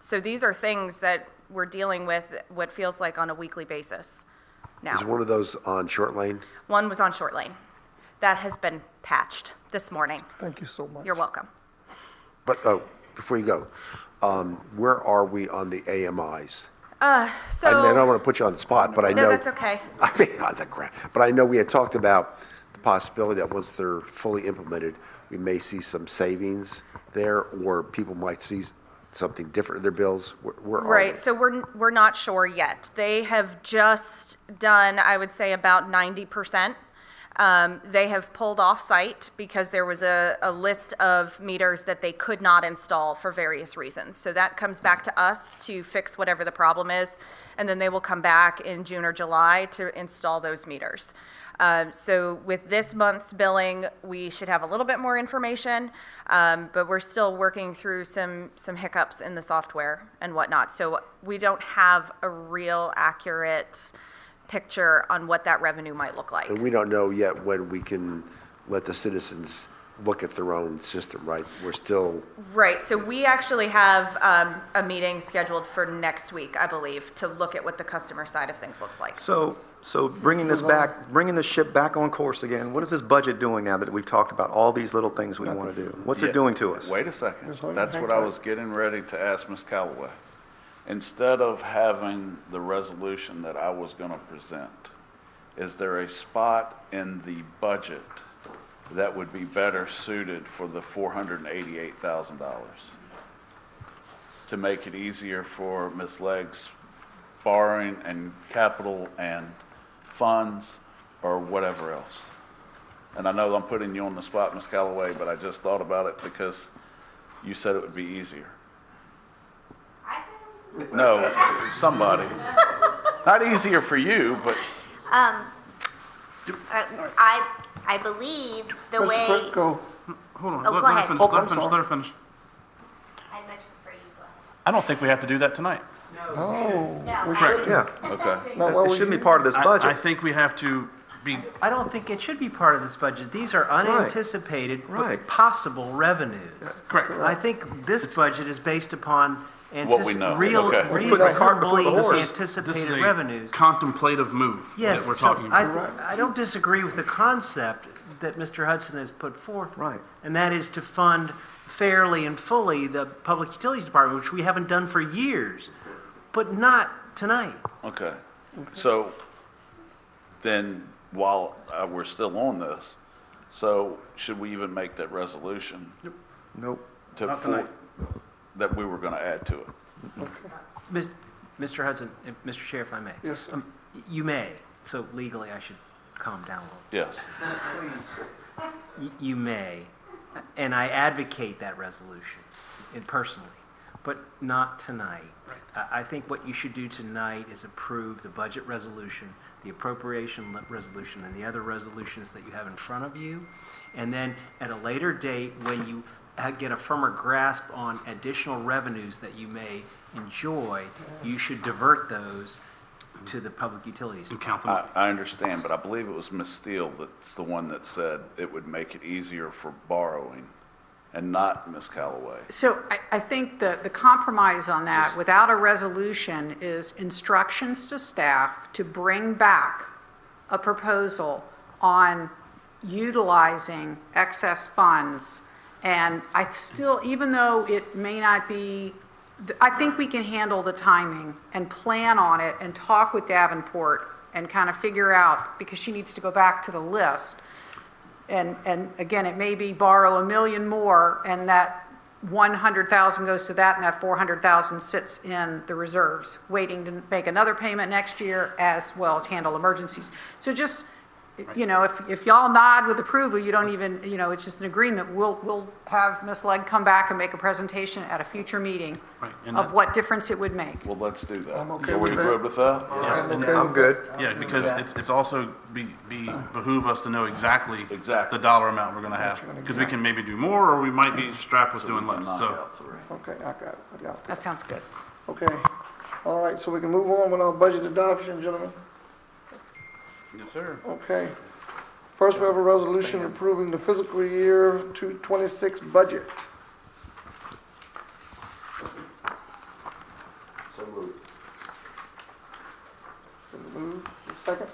So these are things that we're dealing with what feels like on a weekly basis now. Is one of those on Short Lane? One was on Short Lane. That has been patched this morning. Thank you so much. You're welcome. But, before you go, where are we on the AMIs? So. I don't want to put you on the spot, but I know. No, that's okay. I mean, on the ground. But I know we had talked about the possibility that once they're fully implemented, we may see some savings there, or people might see something different in their bills. Where are Right, we? so we're not sure yet. They have just done, I would say, about 90%. They have pulled off site because there was a list of meters that they could not install for various reasons. So that comes back to us to fix whatever the problem is, and then they will come back in June or July to install those meters. So with this month's billing, we should have a little bit more information, but we're still working through some hiccups in the software and whatnot. So we don't have a real accurate picture on what that revenue might look like. And we don't know yet when we can let the citizens look at their own system, right? We're still, Right, so we actually have a meeting scheduled for next week, I believe, to look at what the customer side of things looks like. So bringing the ship back on course again, what is this budget doing now that we've talked about all these little things we want to do? What's it doing to us? Wait a second. That's what I was getting ready to ask Ms. Callaway. Instead of having the resolution that I was going to present, is there a spot in the budget that would be better suited for the $488,000 to make it easier for Ms. Legg's borrowing and capital and funds or whatever else? And I know I'm putting you on the spot, Ms. Callaway, but I just thought about it because you said it would be easier. No, somebody. Not easier for you, but I believe the way. Go. Hold on, Oh, go ahead. let her finish. I much prefer you go. I don't think we have to do that tonight. No, we Correct. shouldn't. Yeah, okay. Not what it we shouldn't be do. part of this I budget. think we have to be, I don't think it should be part of this budget. These are unanticipated, Right. but possible revenues. correct. I think this budget is based upon What we know. real, Okay. We're putting the cart before the reasonably horse. This is anticipated a revenues. contemplative move Yes, that we're so talking about. I don't disagree with the concept that Mr. Hutson has put forth. Right. And that is to fund fairly and fully the Public Utilities Department, which we haven't done for years, but not tonight. Okay. So then while we're still on this, so should we even make that resolution Nope. Not tonight. that we were going to add to it? Mr. Hudson, Mr. Chair, if I may. Yes, sir. You may, so legally I should calm down a little. Yes. You may, and I advocate that resolution, personally, but not tonight. I think what you should do tonight is approve the budget resolution, the appropriation resolution, and the other resolutions that you have in front of you. And then at a later date, when you get a firmer grasp on additional revenues that you may enjoy, you should divert those to the public utilities. And count them up. I understand, but I believe it was Ms. Steele that's the one that said it would make it easier for borrowing and not Ms. Callaway. So I think the compromise on that, without a resolution, is instructions to staff to bring back a proposal on utilizing excess funds. And I still, even though it may not be, I think we can handle the timing and plan on it and talk with Davenport and kind of figure out, because she needs to go back to the list. And again, it may be borrow $1 million more, and that 100,000 goes to that, and that 400,000 sits in the reserves, waiting to make another payment next year, as well as handle emergencies. So just, you know, if y'all nod with approval, you don't even, you know, it's just an agreement. We'll have Ms. Legg come back and make a presentation at a future meeting of what difference it would make. Well, let's do that. I'm okay Are we with that. good with that? Yeah, and- I'm good. Yeah, because it's also behoove us to know exactly the dollar amount we're gonna have. Because we can maybe do more, or we might be strapped with doing less, so. Okay, I got it. I got it. That sounds good. Okay. All right, so we can move on with our budget adoption, gentlemen. Yes, sir. Okay. First, we have a resolution approving the fiscal year 2026 budget. So moved. Been moved. Second?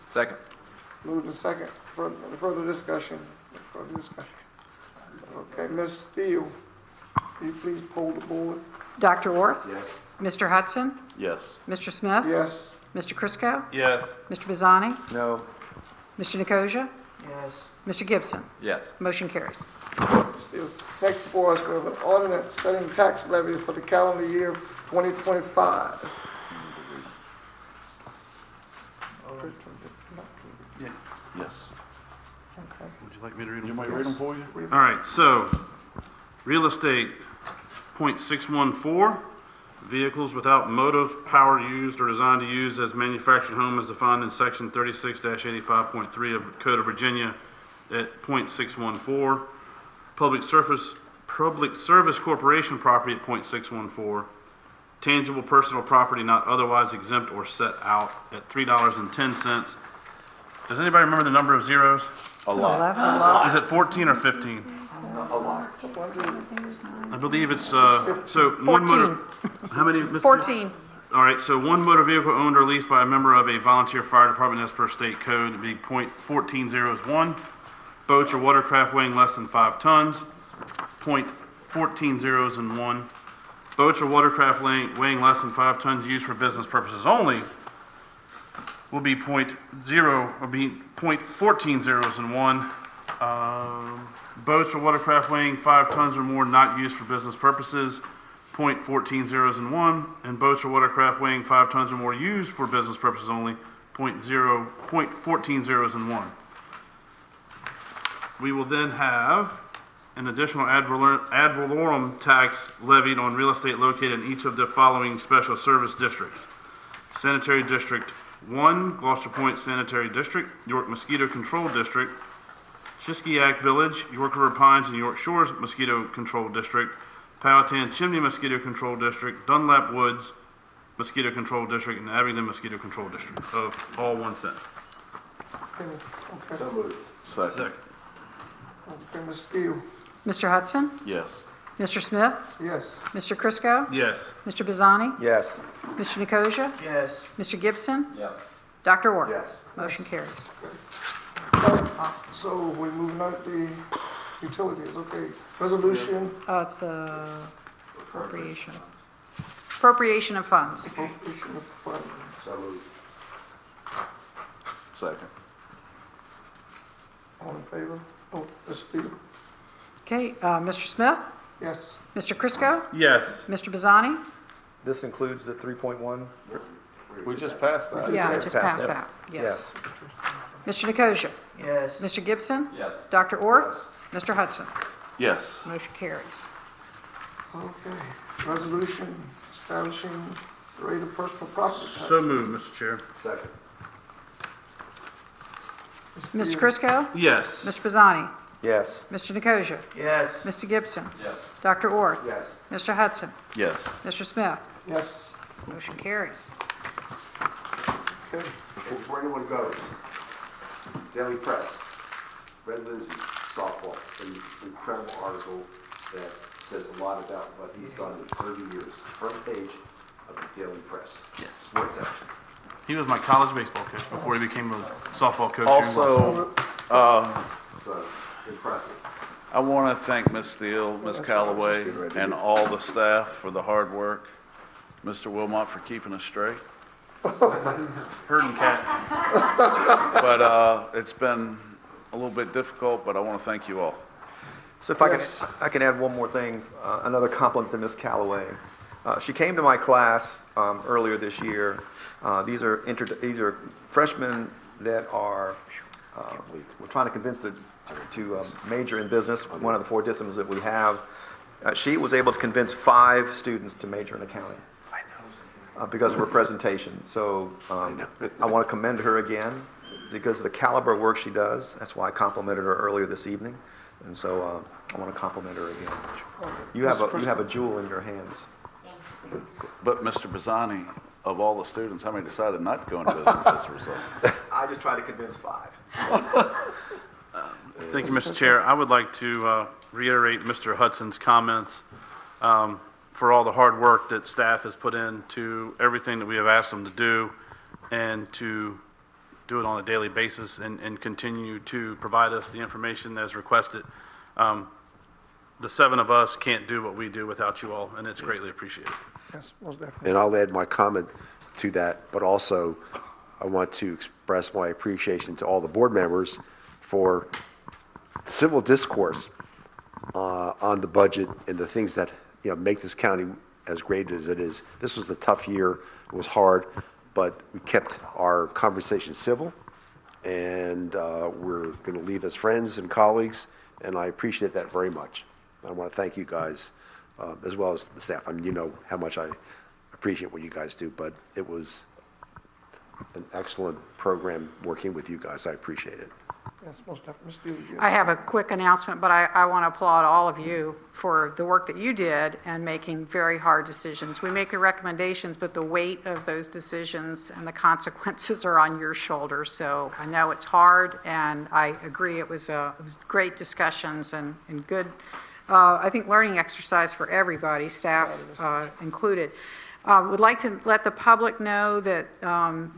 Second. Moved and second. Further discussion? Further discussion. Okay, Ms. Steele, will you please poll the board? Dr. Orth? Yes. Mr. Hutson? Yes. Mr. Smith? Yes. Mr. Chriscoe? Yes. Mr. Bazzani? No. Mr. Nicosia? Yes. Mr. Gibson? Yes. Motion carries. Steele. Next for us, we have an ordinance setting tax levies for the calendar year 2025. Yes. Okay. Would you like me to read them? You might read them for you? All right, so, real estate, .614, vehicles without motive power used or designed to use as manufactured home as defined in section 36-85.3 of the Code of Virginia at .614, public service corporation property at .614, tangible personal property not otherwise exempt or set out at $3.10. Does anybody remember the number of zeros? A lot. Is it 14 or 15? A lot. I believe it's, so one 14. motor. How many, Mr.? 14. All right, so one motor vehicle owned or leased by a member of a volunteer fire department as per state code would be .14001. Boats or watercraft weighing less than 5 tons, .14001. Boats or watercraft weighing less than 5 tons used for business purposes only will be .14001. Boats or watercraft weighing 5 tons or more not used for business purposes, .14001, and boats or watercraft weighing 5 tons or more used for business purposes only, .14001. We will then have an additional ad valorem tax levied on real estate located in each of the following special service districts: Sanitary District 1, Gloucester Point Sanitary District, York Mosquito Control District, Shiskiak Village, York River Pines and York Shores Mosquito Control District, Powhatan Chimney Mosquito Control District, Dunlap Woods Mosquito Control District, and Abingdon Mosquito Control District, of all 1 cent. Okay. So moved. Second. Okay, Ms. Steele. Mr. Hudson? Yes. Mr. Smith? Yes. Mr. Chriscoe? Yes. Mr. Bazzani? Yes. Mr. Nicosia? Yes. Mr. Gibson? Yes. Dr. Orth? Yes. Motion carries. So we're moving on to the utilities, okay. Resolution, It's appropriation. Appropriation of funds. appropriation of funds. So moved. Second. All in favor? Oh, Ms. Steele. Okay, Mr. Smith? Yes. Mr. Chriscoe? Yes. Mr. Bazzani? This includes the 3.1? We just passed that. Yeah, Yes, just pass passed it. that, yes. Mr. Nicosia? Yes. Mr. Gibson? Yes. Dr. Orth? Mr. Hudson? Yes. Motion carries. Okay. Resolution establishing the rate of personal property tax. So moved, Mr. Chair. Second. Mr. Chriscoe? Yes. Mr. Bazzani? Yes. Mr. Nicosia? Yes. Mr. Gibson? Yes. Dr. Orth? Yes. Mr. Hudson? Yes. Mr. Smith? Yes. Motion carries. Okay. Before anyone goes, Daily Press, Red Lindsay, softball. An incredible article that says a lot about what he's done in 30 years. Front page of the Daily Press. Yes. What is that? He was my college baseball coach before he became a softball coach. Here in Gloucester. Also, So impressive. I want to thank Ms. Steele, Ms. Callaway, and all the staff for the hard work. Mr. Wilmot for keeping us straight. Herding cat. But it's been a little bit difficult, but I want to thank you all. So if I can add one more thing, another compliment to Ms. Callaway. She came to my class earlier this year. These are freshmen that are, we're trying to convince to major in business, one of the 4 disciplines that we have. She was able to convince 5 students to major in accounting because of her presentation. So I want to commend her again because of the caliber of work she does. That's why I complimented her earlier this evening. And so I want to compliment her again. You have a jewel in your hands. But Mr. Bazzani, of all the students, how many decided not to go into business as a result? I just tried to convince 5. Thank you, Mr. Chair. I would like to reiterate Mr. Hutson's comments for all the hard work that staff has put into everything that we have asked them to do and to do it on a daily basis and continue to provide us the information as requested. The 7 of us can't do what we do without you all, and it's greatly appreciated. Yes, most definitely. And I'll add my comment to that, but also I want to express my appreciation to all the board members for civil discourse on the budget and the things that make this county as great as it is. This was a tough year. It was hard, but we kept our conversation civil, and we're going to leave as friends and colleagues, and I appreciate that very much. I want to thank you guys as well as the staff. I mean, you know how much I appreciate what you guys do, but it was an excellent program working with you guys. I appreciate it. Yes, most definitely. I have a quick announcement, but I want to applaud all of you for the work that you did and making very hard decisions. We make the recommendations, but the weight of those decisions and the consequences are on your shoulders. So I know it's hard, and I agree it was great discussions and good, I think, learning exercise for everybody, staff included. Would like to let the public know that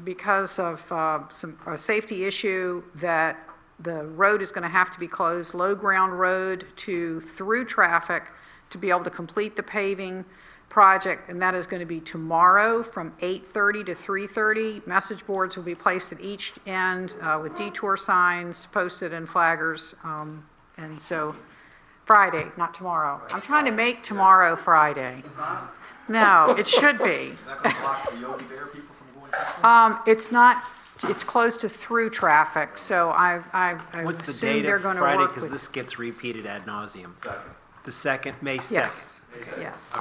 because of a safety issue that the road is going to have to be closed, low ground road to through traffic to be able to complete the paving project, and that is going to be tomorrow from 8:30 to 3:30. Message boards will be placed at each end with detour signs posted and flaggers, and so Friday, not tomorrow. I'm trying to make tomorrow Friday. No, it should be. It's not. It's close to through traffic, so I What's the assume date they're of going to Friday? work Because with. this gets repeated ad nauseum. The 2nd, May 2nd. Yes, yes.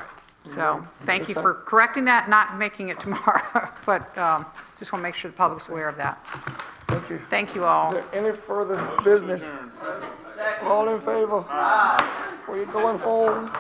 So thank you for correcting that, not making it tomorrow, but just want to make sure the public's aware of that. Thank you. Thank you all. Is there any further business? All in favor? Aye. We're going home.